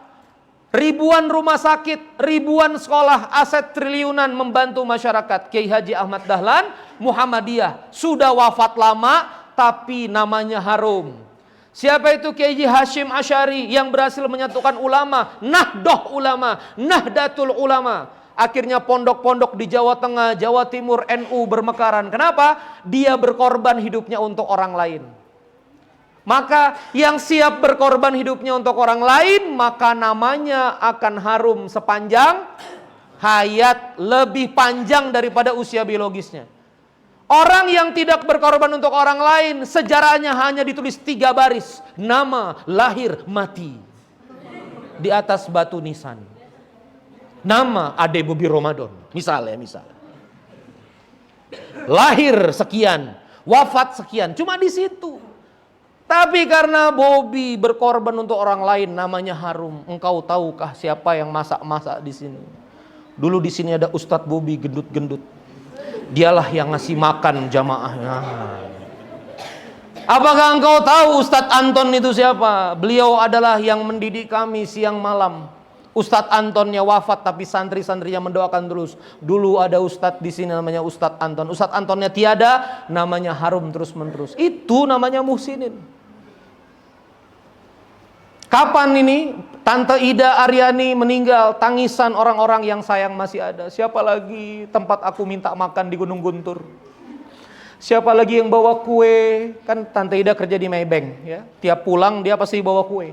Ribuan rumah sakit, ribuan sekolah, aset triliunan membantu masyarakat. Kiai Haji Ahmad Dahlan, Muhammadiyah. Sudah wafat lama, tapi namanya harum. Siapa itu? Kiai Hashim Asy'ari yang berhasil menyatukan ulama, Nahdlatul Ulama, Nahdlatul Ulama. Akhirnya pondok-pondok di Jawa Tengah, Jawa Timur, NU bermekaran. Kenapa? Dia berkorban hidupnya untuk orang lain. Maka yang siap berkorban hidupnya untuk orang lain, maka namanya akan harum sepanjang hayat, lebih panjang daripada usia biologisnya. Orang yang tidak berkorban untuk orang lain, sejarahnya hanya ditulis 3 baris. Nama, lahir, mati. Di atas batu nisan. Nama Ade Bobi Ramadan. Misal. Lahir sekian, wafat sekian. Cuma di situ. Tapi karena Bobi berkorban untuk orang lain, namanya harum. Engkau tahukah siapa yang masak-masak di sini? Dulu di sini ada Ustadz Bobi gendut-gendut. Dialah yang ngasih makan jamaahnya. Apakah engkau tahu Ustadz Anton itu siapa? Beliau adalah yang mendidik kami siang malam. Ustadz Antonnya wafat tapi santri-santrinya mendoakan terus. Dulu ada Ustadz di sini namanya Ustadz Anton. Ustadz Antonnya tiada, namanya harum terus-menerus. Itu namanya muhsinin. Kapan ini Tante Ida Aryani meninggal, tangisan orang-orang yang sayang masih ada. Siapa lagi tempat aku minta makan di Gunung Guntur? Siapa lagi yang bawa kue? Kan Tante Ida kerja di Maybank ya. Tiap pulang dia pasti bawa kue.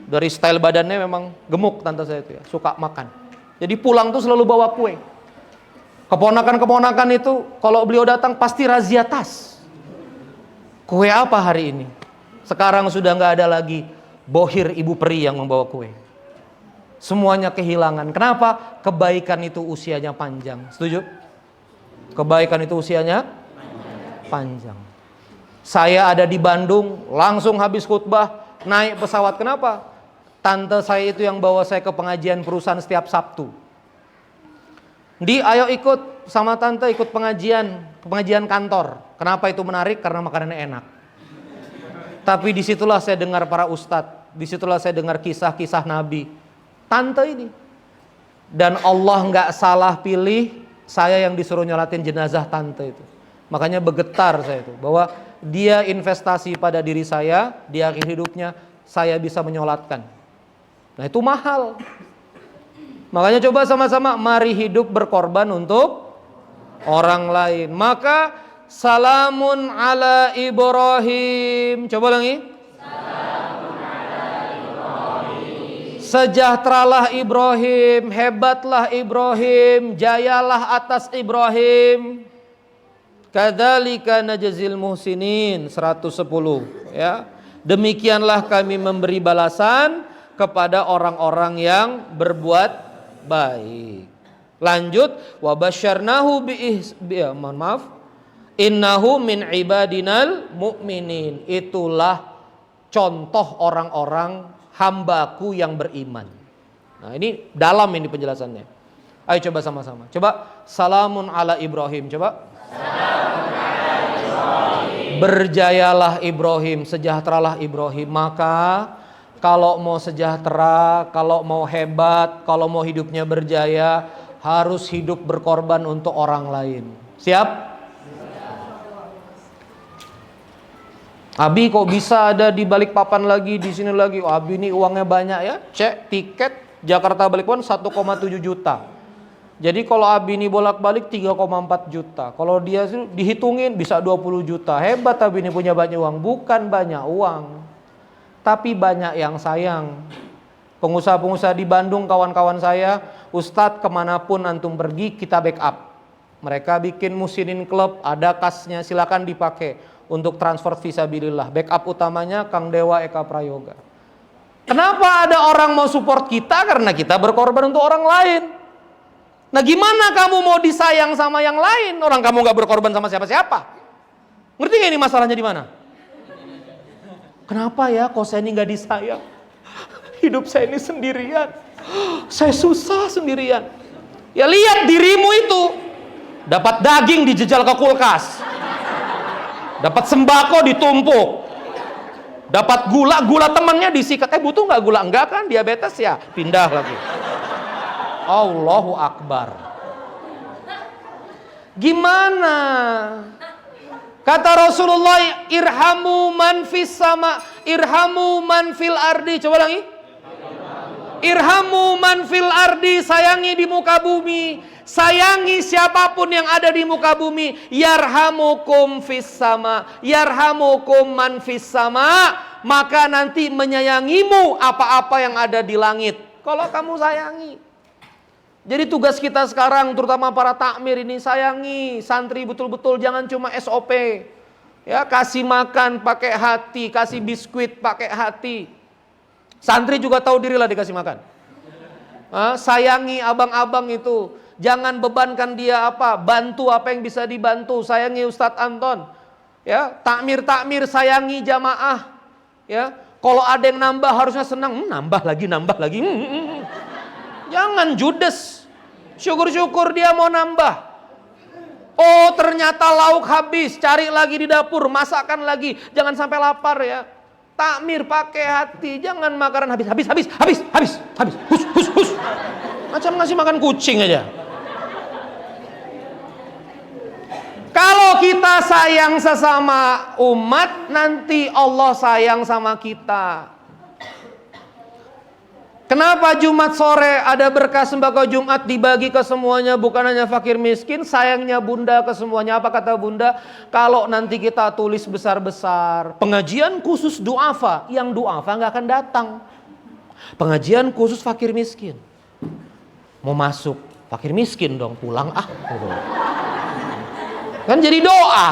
Dari style badannya memang gemuk tante saya itu ya, suka makan. Jadi pulang tuh selalu bawa kue. Keponakan-keponakan itu kalau beliau datang pasti razia tas. Kue apa hari ini? Sekarang sudah nggak ada lagi bohir ibu peri yang membawa kue. Semuanya kehilangan. Kenapa? Kebaikan itu usianya panjang. Setuju? Kebaikan itu usianya panjang. Saya ada di Bandung, langsung habis khutbah naik pesawat. Kenapa? Tante saya itu yang bawa saya ke pengajian perusahaan setiap Sabtu. Ayo ikut sama tante, ikut pengajian kantor. Kenapa itu menarik? Karena makanannya enak. Tapi disitulah saya dengar para ustadz, disitulah saya dengar kisah-kisah Nabi. Tante ini. Dan Allah nggak salah pilih saya yang disuruh nyolatin jenazah tante itu. Makanya bergetar saya itu, bahwa dia investasi pada diri saya, di akhir hidupnya saya bisa menyolatkan. Nah itu mahal. Makanya coba sama-sama, mari hidup berkorban untuk orang lain. Maka salamun ala Ibrahim. Coba lagi. Salamun ala Ibrahim. Sejahteralah Ibrahim, hebatlah Ibrahim, jayalah atas Ibrahim. Kadzalika najzil muhsinin 110 ya. Demikianlah kami memberi balasan kepada orang-orang yang berbuat baik. Lanjut, wa basyarnahu innahu min ibadinal mu'minin. Itulah contoh orang-orang hambaku yang beriman. Nah, ini dalam ini penjelasannya. Ayo coba sama-sama. Coba salamun ala Ibrahim. Coba. Salamun ala Ibrahim. Berjayalah Ibrahim, sejahteralah Ibrahim. Maka kalau mau sejahtera, kalau mau hebat, kalau mau hidupnya berjaya, harus hidup berkorban untuk orang lain. Siap? Abi kok bisa ada di Balikpapan lagi, di sini lagi? Oh, Abi ini uangnya banyak ya. Cek tiket Jakarta Balikpapan 1,7 juta. Jadi kalau Abi ini bolak-balik 3,4 juta. Kalau dia dihitungin bisa 20 juta. Hebat Abi ini punya banyak uang. Bukan banyak uang, tapi banyak yang sayang. Pengusaha-pengusaha di Bandung, kawan-kawan saya, Ustadz kemanapun antum pergi kita backup. Mereka bikin Musinin Club, ada kasnya, silakan dipakai untuk transfer fisabilillah. Backup utamanya Kang Dewa Eka Prayoga. Kenapa ada orang mau support kita? Karena kita berkorban untuk orang lain. Nah gimana kamu mau disayang sama yang lain? Orang kamu gak berkorban sama siapa-siapa. Ngerti gak ini masalahnya di mana? Kenapa ya kok saya ini gak disayang? Hidup saya ini sendirian. Saya susah sendirian. Ya lihat dirimu itu. Dapat daging dijejal ke kulkas. Dapat sembako ditumpuk. Dapat gula temannya disikat. Butuh gak gula? Enggak kan, diabetes ya? Pindah lagi. Allahu Akbar. Gimana? Kata Rasulullah, irhamu man fis sama, irhamu man fil ardi. Coba lagi. Irhamu man fil ardi, sayangi di muka bumi. Sayangi siapapun yang ada di muka bumi. Yarhamukum fis sama, yarhamukum man fis sama. Maka nanti menyayangimu apa-apa yang ada di langit. Kalau kamu sayangi. Jadi tugas kita sekarang, terutama para takmir ini, sayangi santri betul-betul, jangan cuma SOP. Ya, kasih makan pakai hati, kasih biskuit pakai hati. Santri juga tahu diri lah dikasih makan. Sayangi abang-abang itu, jangan bebankan dia bantu apa yang bisa dibantu. Sayangi Ustadz Anton. Ya, takmir sayangi jamaah. Ya, kalau ada yang nambah harusnya senang, nambah lagi. Jangan judes. Syukur-syukur dia mau nambah. Oh ternyata lauk habis, cari lagi di dapur, masakkan lagi. Jangan sampai lapar ya. Takmir pakai hati, jangan makanan habis. Hus. Macam ngasih makan kucing aja. Kalau kita sayang sesama umat, nanti Allah sayang sama kita. Kenapa Jumat sore ada berkah sembako Jumat dibagi ke semuanya, bukan hanya fakir miskin? Sayangnya bunda ke semuanya. Apa kata bunda? Kalau nanti kita tulis besar-besar, pengajian khusus duafa, yang duafa nggak akan datang. Pengajian khusus fakir miskin. Mau masuk, fakir miskin dong, pulang gitu. Kan jadi doa.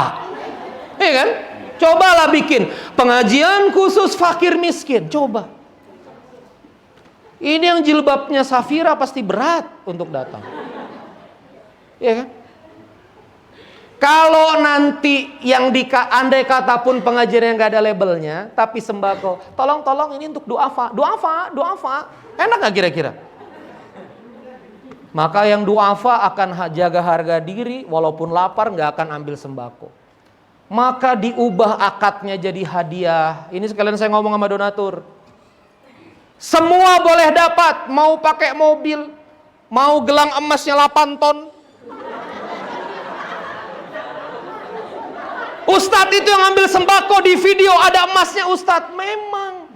Iya kan? Cobalah bikin pengajian khusus fakir miskin, coba. Ini yang jilbabnya Safira pasti berat untuk datang. Iya kan? Kalau nanti yang andai kata pun pengajian yang gak ada labelnya, tapi sembako, tolong ini untuk duafa. Enak gak kira-kira? Maka yang duafa akan jaga harga diri, walaupun lapar gak akan ambil sembako. Maka diubah akadnya jadi hadiah. Ini sekalian saya ngomong sama donatur. Semua boleh dapat, mau pakai mobil, mau gelang emasnya 8 ton. Ustadz itu yang ambil sembako di video, ada emasnya Ustadz. Memang.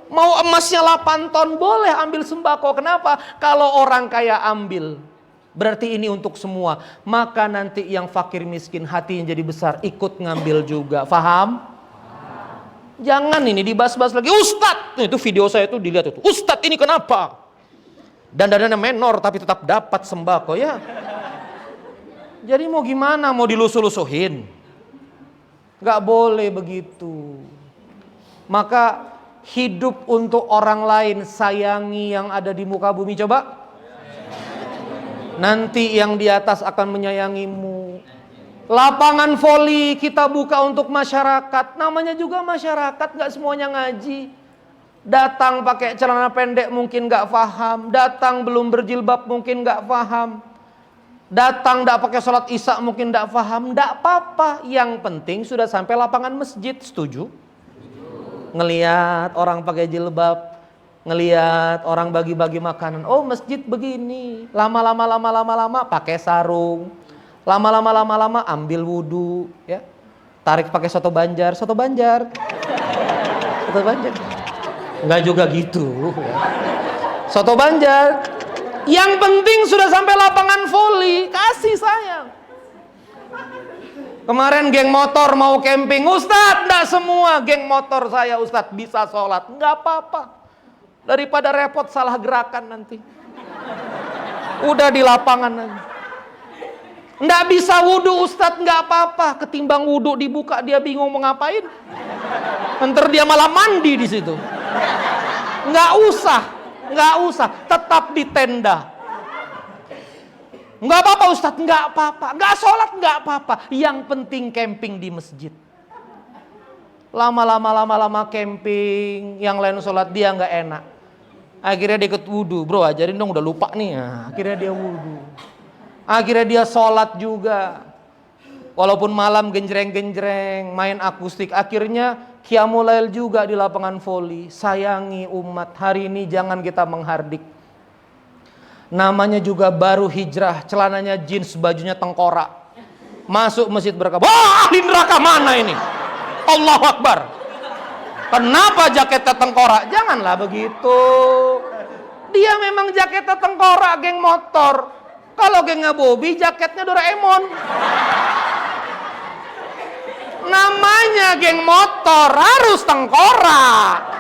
Mau emasnya 8 ton, boleh ambil sembako. Kenapa? Kalau orang kaya ambil, berarti ini untuk semua. Maka nanti yang fakir miskin hatinya jadi besar, ikut ngambil juga. Faham? Jangan ini dibahas-bahas lagi. Ustadz, itu video saya tuh dilihat itu. Ustadz ini kenapa? Dandanannya menor tapi tetap dapat sembako ya. Jadi mau gimana? Mau dilusuh-lusuhin? Gak boleh begitu. Maka hidup untuk orang lain, sayangi yang ada di muka bumi. Coba. Nanti yang di atas akan menyayangimu. Lapangan voli kita buka untuk masyarakat. Namanya juga masyarakat, gak semuanya ngaji. Datang pakai celana pendek mungkin gak paham. Datang belum berjilbab mungkin gak paham. Datang gak pakai sholat isya mungkin gak paham. Gak apa-apa. Yang penting sudah sampai lapangan masjid. Setuju? Ngelihat orang pakai jilbab, ngelihat orang bagi-bagi makanan. Oh, masjid begini. Lama-lama pakai sarung. Lama-lama ambil wudu, ya. Tarik pakai soto Banjar. Enggak juga gitu, ya. Soto Banjar. Yang penting sudah sampai lapangan voli, kasih sayang. Kemarin geng motor mau camping, Ustadz, enggak semua geng motor saya Ustadz bisa sholat. Enggak apa-apa. Daripada repot salah gerakan nanti. Udah di lapangan aja. Enggak bisa wudu Ustadz, enggak apa-apa. Ketimbang wudu dibuka dia bingung mau ngapain. Ntar dia malah mandi di situ. Enggak usah, tetap di tenda. Enggak apa-apa Ustadz, enggak apa-apa. Enggak sholat, enggak apa-apa. Yang penting camping di masjid. Lama-lama camping, yang lain sholat dia enggak enak. Akhirnya dia ikut wudu. Bro, ajarin dong, udah lupa nih. Nah, akhirnya dia wudu. Akhirnya dia sholat juga. Walaupun malam genjreng-genjreng, main akustik. Akhirnya qiyamul lail juga di lapangan voli. Sayangi umat. Hari ini jangan kita menghardik. Namanya juga baru hijrah. Celananya jeans, bajunya tengkorak. Masuk masjid berkata, wah, di neraka mana ini? Allahu Akbar. Kenapa jaketnya tengkorak? Janganlah begitu. Dia memang jaketnya tengkorak, geng motor. Kalau gengnya Bobby, jaketnya Doraemon. Namanya geng motor harus tengkorak.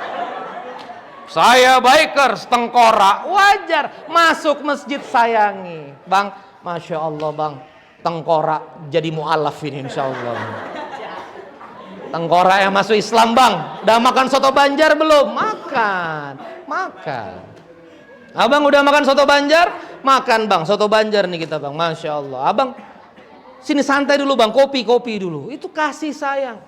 Saya bikers tengkorak, wajar. Masuk masjid sayangi. Bang, Masya Allah bang, tengkorak jadi mu'alaf ini insya Allah. Tengkorak yang masuk Islam bang. Udah makan soto Banjar belum? Makan. Abang udah makan soto Banjar? Makan bang, soto Banjar nih kita bang. Masya Allah. Abang sini santai dulu bang, kopi dulu. Itu kasih sayang.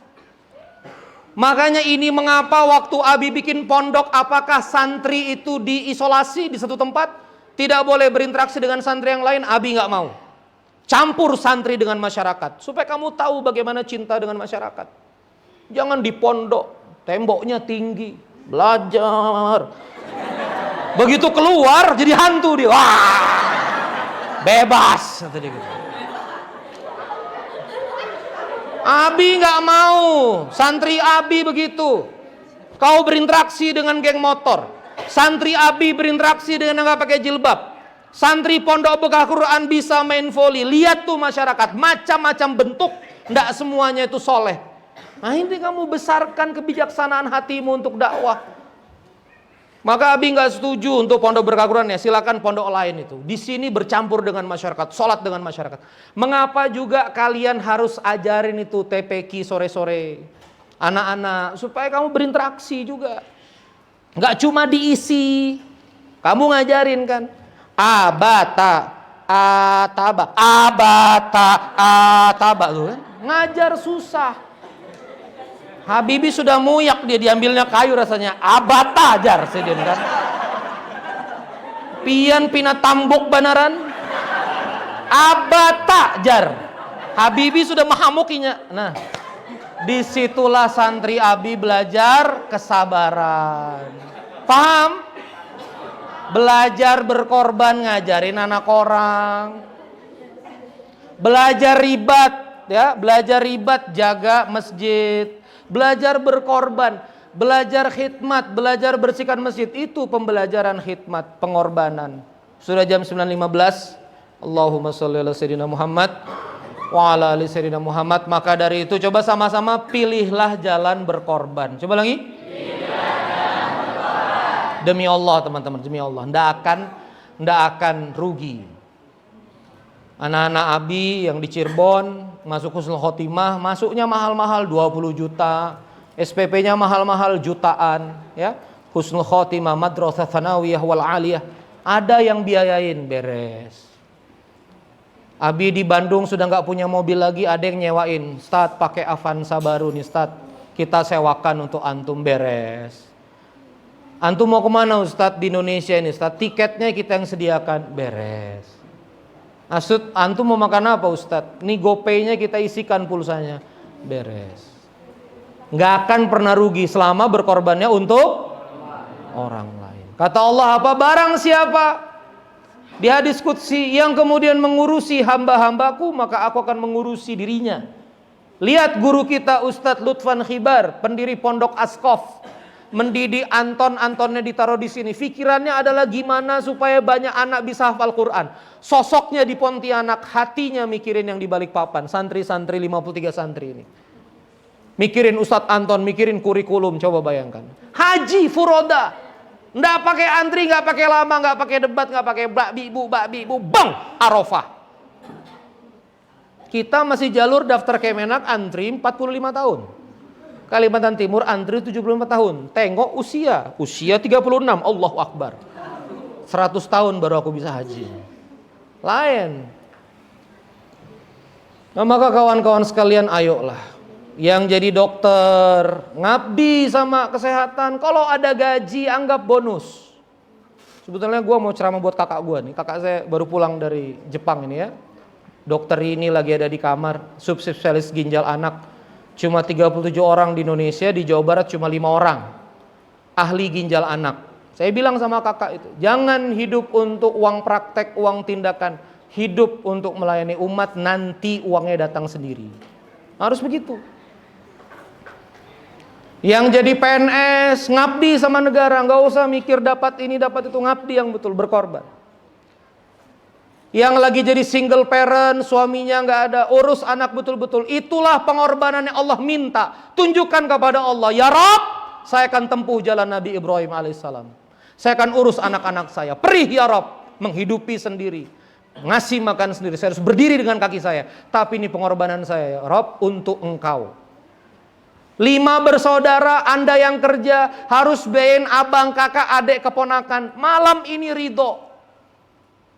Makanya ini mengapa waktu Abi bikin pondok, apakah santri itu diisolasi di satu tempat, tidak boleh berinteraksi dengan santri yang lain? Abi nggak mau. Campur santri dengan masyarakat, supaya kamu tahu bagaimana cinta dengan masyarakat. Jangan di pondok, temboknya tinggi, belajar. Begitu keluar jadi hantu dia. Wah, bebas kata dia gitu. Abi nggak mau, santri Abi begitu. Kau berinteraksi dengan geng motor, santri Abi berinteraksi dengan yang nggak pakai jilbab, santri pondok bekah Quran bisa main voli. Lihat tuh masyarakat, macam-macam bentuk, nggak semuanya itu soleh. Nah ini kamu besarkan kebijaksanaan hatimu untuk dakwah. Maka Abi nggak setuju untuk pondok Berkah Quran ya, silakan pondok lain itu. Di sini bercampur dengan masyarakat, sholat dengan masyarakat. Mengapa juga kalian harus ajarin itu TPQ sore-sore, anak-anak, supaya kamu berinteraksi juga. Nggak cuma diisi, kamu ngajarin kan, abata, ataba, abata, ataba tuh kan, ngajar susah. Habibie sudah muyak, dia diambilnya kayu rasanya abata ajar sedih kan. Pian pina tambok banaran abata jar. Habibie sudah mahamukinya. Nah, disitulah santri Abi belajar kesabaran. Paham? Belajar berkorban ngajarin anak orang. Belajar ribat ya, belajar ribat jaga masjid. Belajar berkorban, belajar khidmat, belajar bersihkan masjid, itu pembelajaran khidmat, pengorbanan. Sudah jam 9.15. Allahumma sholli ala sayyidina Muhammad wa ala ali sayyidina Muhammad. Maka dari itu coba sama-sama pilihlah jalan berkorban. Coba lagi. Demi Allah teman-teman, demi Allah, ndak akan rugi. Anak-anak Abi yang di Cirebon masuk Husnul Khotimah, masuknya mahal-mahal 20 juta, SPP-nya mahal-mahal jutaan, ya. Husnul Khotimah Madrasah Tsanawiyah wal Aliyah, ada yang biayain, beres. Abi di Bandung sudah nggak punya mobil lagi, ada yang nyewain. Ustadz pakai Avanza baru nih Ustadz, kita sewakan untuk antum, beres. Antum mau kemana Ustadz di Indonesia ini Ustadz, tiketnya kita yang sediakan, beres. Maksud antum mau makan apa Ustadz? Nih GoPay-nya kita isikan pulsanya, beres. Nggak akan pernah rugi selama berkorbannya untuk orang lain. Kata Allah apa? Barang siapa di hadis qudsi yang kemudian mengurusi hamba-hambaku, maka aku akan mengurusi dirinya. Lihat guru kita Ustadz Lutfan Khibar, pendiri Pondok Askof, mendidik Antonnya ditaruh di sini. Pikirannya adalah gimana supaya banyak anak bisa hafal Quran. Sosoknya di Pontianak, hatinya mikirin yang di Balikpapan. Santri-santri 53 santri ini. Mikirin Ustadz Anton, mikirin kurikulum, coba bayangkan. Haji furoda, nggak pakai antri, nggak pakai lama, nggak pakai debat, nggak pakai bakbi ibu, bang Arafah. Kita masih jalur daftar Kemenak antri 45 tahun. Kalimantan Timur antri 75 tahun. Tengok usia 36, Allahu Akbar. 100 tahun baru aku bisa haji. Lain. Nah, maka kawan-kawan sekalian, ayolah. Yang jadi dokter, ngabdi sama kesehatan. Kalau ada gaji, anggap bonus. Sebetulnya gue mau ceramah buat kakak gue nih. Kakak saya baru pulang dari Jepang ini ya. Dokter ini lagi ada di kamar, subspesialis ginjal anak. Cuma 37 orang di Indonesia, di Jawa Barat cuma 5 orang ahli ginjal anak. Saya bilang sama kakak itu, jangan hidup untuk uang praktek, uang tindakan. Hidup untuk melayani umat, nanti uangnya datang sendiri. Harus begitu. Yang jadi PNS, ngabdi sama negara, nggak usah mikir dapat ini, dapat itu, ngabdi yang betul, berkorban. Yang lagi jadi single parent, suaminya nggak ada, urus anak betul-betul. Itulah pengorbanan yang Allah minta. Tunjukkan kepada Allah, ya Rabb, saya akan tempuh jalan Nabi Ibrahim alaihissalam. Saya akan urus anak-anak saya. Perih ya Rabb, menghidupi sendiri, ngasih makan sendiri. Saya harus berdiri dengan kaki saya. Tapi ini pengorbanan saya ya Rabb untuk engkau. 5 bersaudara, Anda yang kerja harus bayain abang, kakak, adik, keponakan. Malam ini ridho.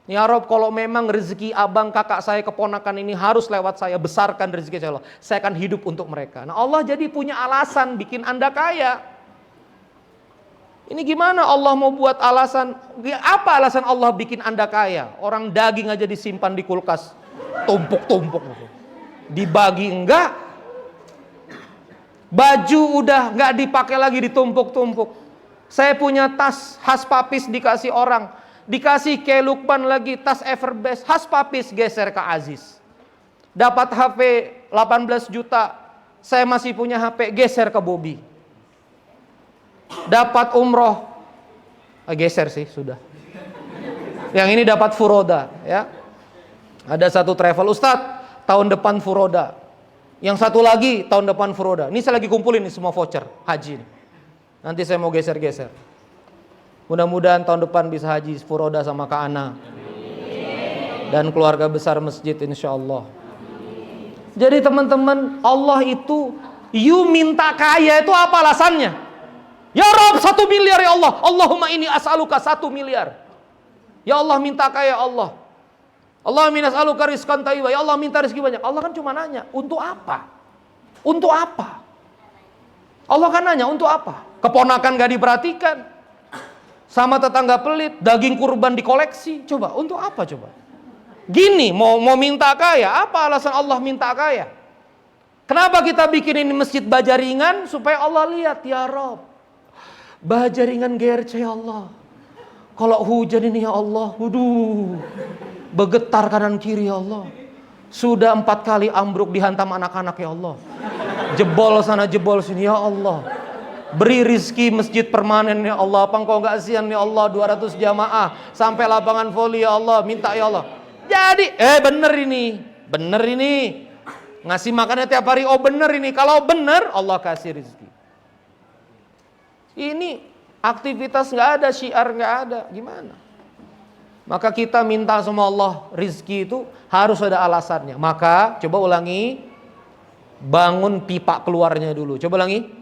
Ya Rob, kalau memang rezeki abang, kakak saya, keponakan ini harus lewat saya, besarkan rezeki saya Allah. Saya akan hidup untuk mereka. Nah Allah jadi punya alasan bikin Anda kaya. Ini gimana Allah mau buat alasan? Apa alasan Allah bikin Anda kaya? Orang daging aja disimpan di kulkas, tumpuk-tumpuk. Dibagi enggak. Baju udah enggak dipakai lagi, ditumpuk-tumpuk. Saya punya tas khas papis dikasih orang. Dikasih ke Lukman lagi tas Everbest, khas papis geser ke Aziz. Dapat HP 18 juta, saya masih punya HP, geser ke Bobby. Dapat umroh, geser sih sudah. Yang ini dapat furoda ya. Ada satu travel, Ustadz tahun depan furoda. Yang satu lagi tahun depan furoda. Ini saya lagi kumpulin nih semua voucher haji. Nanti saya mau geser-geser. Mudah-mudahan tahun depan bisa haji furoda sama Kak Ana dan keluarga besar masjid insya Allah. Jadi teman-teman, Allah itu, you minta kaya itu apa alasannya? Ya Rob 1 miliar ya Allah, Allahumma ini as'aluka 1 miliar. Ya Allah minta kaya Allah. Allah minas as'aluka rizqan thayyiba. Ya Allah minta rezeki banyak. Allah kan cuma nanya, untuk apa? Untuk apa? Allah kan nanya, untuk apa? Keponakan gak diperhatikan, sama tetangga pelit, daging kurban dikoleksi. Coba, untuk apa coba? Gini, mau minta kaya, apa alasan Allah minta kaya? Kenapa kita bikin ini masjid Bajaringan? Supaya Allah lihat, ya Rob, Bajaringan GRC ya Allah. Kalau hujan ini ya Allah, waduh, bergetar kanan kiri ya Allah. Sudah 4 kali ambruk dihantam anak-anak ya Allah. Jebol sana jebol sini ya Allah. Beri rizki masjid permanen ya Allah. Apa engkau gak kasihan ya Allah, 200 jamaah sampai lapangan voli ya Allah, minta ya Allah. Jadi bener ini ngasih makannya tiap hari. Oh bener ini, kalau bener Allah kasih rizki. Ini aktivitas gak ada, syiar gak ada, gimana? Maka kita minta sama Allah rizki itu harus ada alasannya. Maka coba ulangi, bangun pipa keluarnya dulu. Coba ulangi.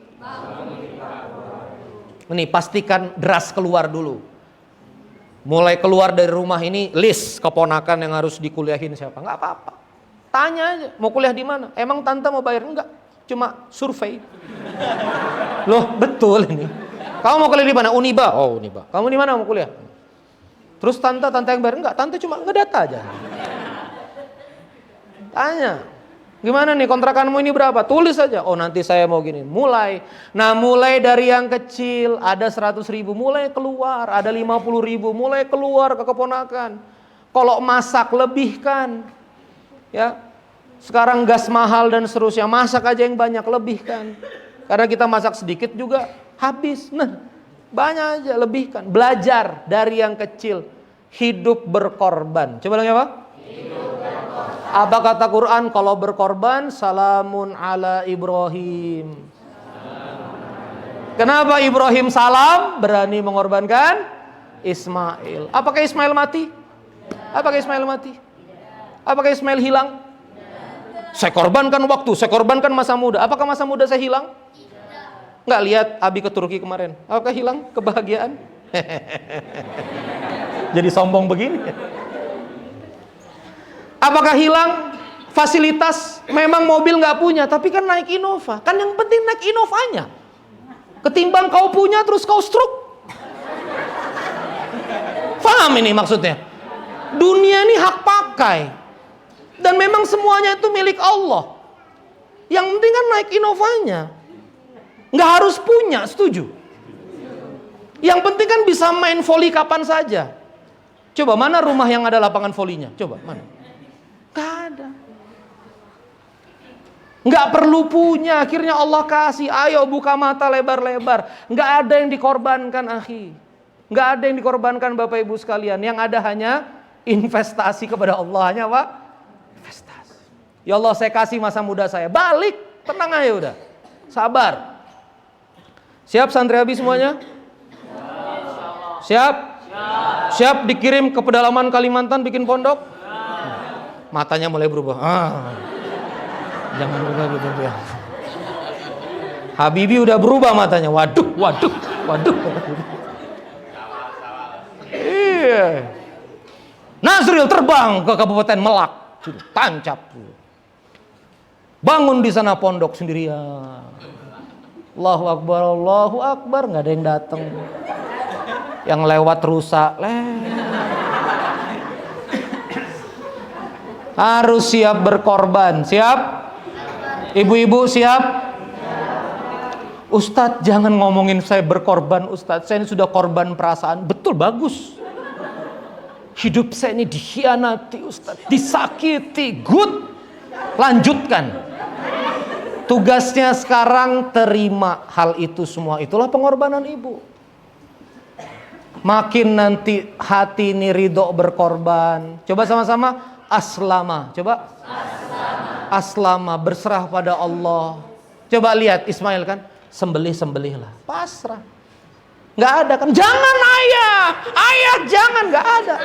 Ini pastikan deras keluar dulu. Mulai keluar dari rumah ini list keponakan yang harus dikuliahin siapa. Nggak apa-apa. Tanya aja, mau kuliah di mana? Emang tante mau bayar? Enggak, cuma survei. Loh, betul ini. Kamu mau kuliah di mana? Uniba. Oh, Uniba. Kamu di mana mau kuliah? Terus tante yang bayar? Enggak, tante cuma ngedata aja. Tanya. Gimana nih kontrakanmu ini berapa? Tulis aja. Oh nanti saya mau gini. Mulai. Nah mulai dari yang kecil. Ada 100.000 mulai keluar. Ada 50.000 mulai keluar ke keponakan. Kalau masak lebihkan. Ya. Sekarang gas mahal dan seterusnya. Masak aja yang banyak, lebihkan. Karena kita masak sedikit juga habis. Nah banyak aja, lebihkan. Belajar dari yang kecil. Hidup berkorban. Coba lagi apa? Apa kata Quran kalau berkorban? Salamun ala Ibrahim. Kenapa Ibrahim salam? Berani mengorbankan Ismail. Apakah Ismail mati? Apakah Ismail mati? Apakah Ismail hilang? Saya korbankan waktu, saya korbankan masa muda. Apakah masa muda saya hilang? Enggak, lihat Abi ke Turki kemarin. Apakah hilang kebahagiaan? Jadi sombong begini. Apakah hilang fasilitas? Memang mobil nggak punya, tapi kan naik Innova. Kan yang penting naik Innovanya. Ketimbang kau punya terus kau stroke. Paham ini maksudnya? Dunia ini hak pakai. Dan memang semuanya itu milik Allah. Yang penting kan naik Innovanya. Nggak harus punya, setuju? Yang penting kan bisa main voli kapan saja. Coba mana rumah yang ada lapangan volinya? Coba mana? Gak ada. Nggak perlu punya, akhirnya Allah kasih. Ayo buka mata lebar-lebar. Nggak ada yang dikorbankan, akhi. Nggak ada yang dikorbankan Bapak Ibu sekalian. Yang ada hanya investasi kepada Allah. Hanya apa? Investasi. Ya Allah, saya kasih masa muda saya. Balik, tenang aja udah. Sabar. Siap santri Abi semuanya? Siap? Siap dikirim ke pedalaman Kalimantan bikin pondok? Matanya mulai berubah. Jangan berubah ya. Habibi udah berubah matanya. Waduh. Iya. Nazril terbang ke Kabupaten Melak, tancap. Bangun di sana pondok sendirian. Allahu Akbar, nggak ada yang datang. Yang lewat rusak, harus siap berkorban. Siap? Ibu-ibu siap? Ustadz jangan ngomongin saya berkorban Ustadz. Saya ini sudah korban perasaan. Betul, bagus. Hidup saya ini dikhianati Ustadz. Disakiti. Good. Lanjutkan. Tugasnya sekarang terima hal itu semua. Itulah pengorbanan ibu. Makin nanti hati ini ridho berkorban. Coba sama-sama. Aslama, coba. Aslama, berserah pada Allah. Coba lihat Ismail kan, sembelihlah, pasrah. Nggak ada kan? Jangan ayah, ayah jangan, nggak ada.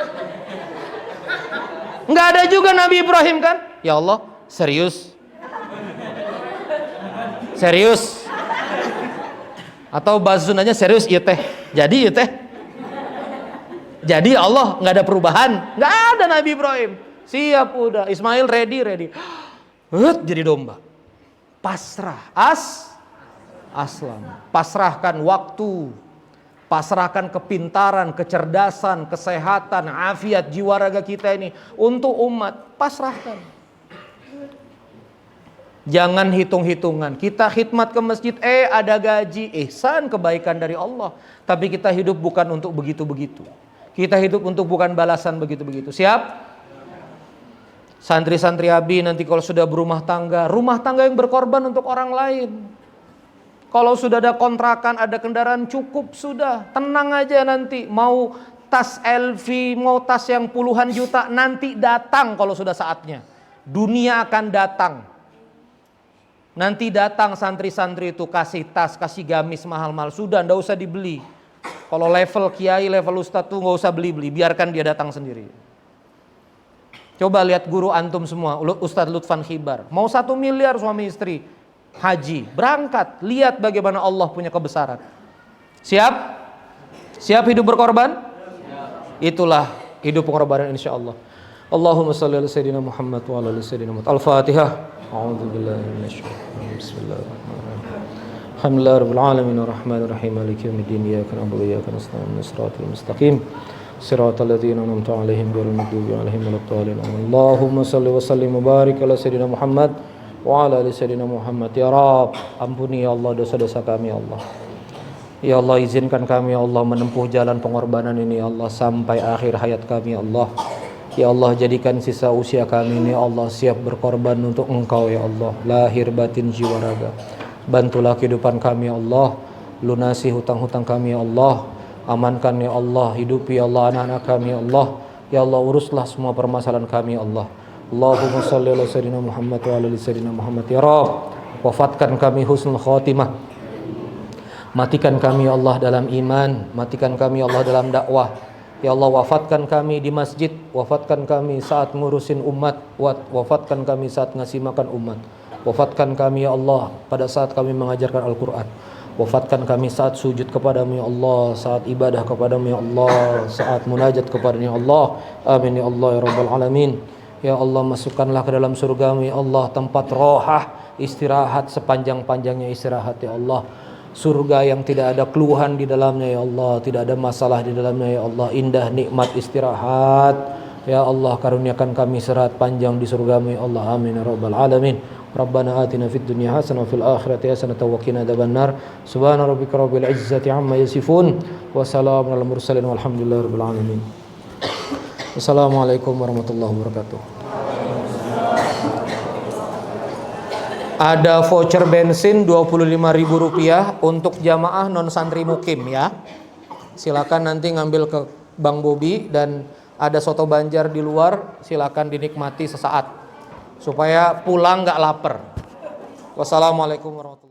Nggak ada juga Nabi Ibrahim kan? Ya Allah, serius? Serius? Atau bazunanya serius iya teh? Jadi iya teh? Jadi ya Allah nggak ada perubahan? Nggak ada Nabi Ibrahim. Siap udah, Ismail ready. Jadi domba. Pasrah, aslam. Pasrahkan waktu, pasrahkan kepintaran, kecerdasan, kesehatan, afiat jiwa raga kita ini untuk umat. Pasrahkan. Jangan hitung-hitungan. Kita khidmat ke masjid, ada gaji, ihsan, kebaikan dari Allah. Tapi kita hidup bukan untuk begitu-begitu. Kita hidup untuk bukan balasan begitu-begitu. Siap? Santri-santri Abi nanti kalau sudah berumah tangga yang berkorban untuk orang lain. Kalau sudah ada kontrakan, ada kendaraan cukup sudah. Tenang aja nanti. Mau tas LV, mau tas yang puluhan juta, nanti datang kalau sudah saatnya. Dunia akan datang. Nanti datang santri-santri itu kasih tas, kasih gamis mahal-mahal. Sudah, ndak usah dibeli. Kalau level kiai, level ustadz tuh nggak usah beli-beli. Biarkan dia datang sendiri. Coba lihat guru antum semua, Ustadz Lutfan Khibar. Mau 1 miliar suami istri haji, berangkat. Lihat bagaimana Allah punya kebesaran. Siap? Siap hidup berkorban? Itulah hidup pengorbanan insya Allah. Allahumma salli ala sayyidina Muhammad wa ala ali sayyidina Muhammad. Al-Fatihah. A'udzubillahi minasyaitonir Bismillahirrahmanirrahim. Alhamdulillahi rabbil alamin arrahmanir rahim maliki yaumiddin iyyaka na'budu wa iyyaka nasta'in ihdinas siratal mustaqim siratal ladzina an'amta 'alaihim ghairil maghdubi 'alaihim waladdallin. Allahumma shalli wa sallim wa barik ala sayyidina Muhammad wa ala ali sayyidina Muhammad. Ya Rabb, ampuni ya Allah dosa-dosa kami ya Allah. Ya Allah, izinkan kami ya Allah menempuh jalan pengorbanan ini ya Allah sampai akhir hayat kami ya Allah. Ya Allah, jadikan sisa usia kami ini ya Allah siap berkorban untuk Engkau ya Allah, lahir batin jiwa raga. Bantulah kehidupan kami ya Allah, lunasi hutang-hutang kami ya Allah, amankan ya Allah, hidupi ya Allah anak-anak kami ya Allah. Ya Allah, uruslah semua permasalahan kami ya Allah. Allahumma salli ala sayyidina Muhammad wa ala ali sayyidina Muhammad. Ya Rabb, wafatkan kami husnul khatimah. Matikan kami ya Allah dalam iman, matikan kami ya Allah dalam dakwah. Ya Allah, wafatkan kami di masjid, wafatkan kami saat ngurusin umat, wafatkan kami saat ngasih makan umat. Wafatkan kami ya Allah pada saat kami mengajarkan Al-Quran. Wafatkan kami saat sujud kepadamu ya Allah, saat ibadah kepadamu ya Allah, saat munajat kepadamu ya Allah. Amin ya Allah ya Rabbal Alamin. Ya Allah, masukkanlah ke dalam surgamu ya Allah, tempat rohah, istirahat sepanjang-panjangnya istirahat ya Allah. Surga yang tidak ada keluhan di dalamnya ya Allah, tidak ada masalah di dalamnya ya Allah. Indah nikmat istirahat. Ya Allah, karuniakan kami istirahat panjang di surgamu ya Allah. Amin ya Rabbal Alamin. Rabbana atina fid dunya hasanah wa fil akhirati hasanah wa qina adzabannar. Subhana rabbika rabbil izzati amma yasifun wa salamun alal mursalin walhamdulillahi rabbil alamin. Assalamualaikum warahmatullahi wabarakatuh. Ada voucher bensin Rp25.000 untuk jamaah non santri mukim ya. Silakan nanti ngambil ke Bang Bobi, dan ada soto Banjar di luar, silakan dinikmati sesaat supaya pulang nggak lapar. Wassalamualaikum warahmatullahi wabarakatuh.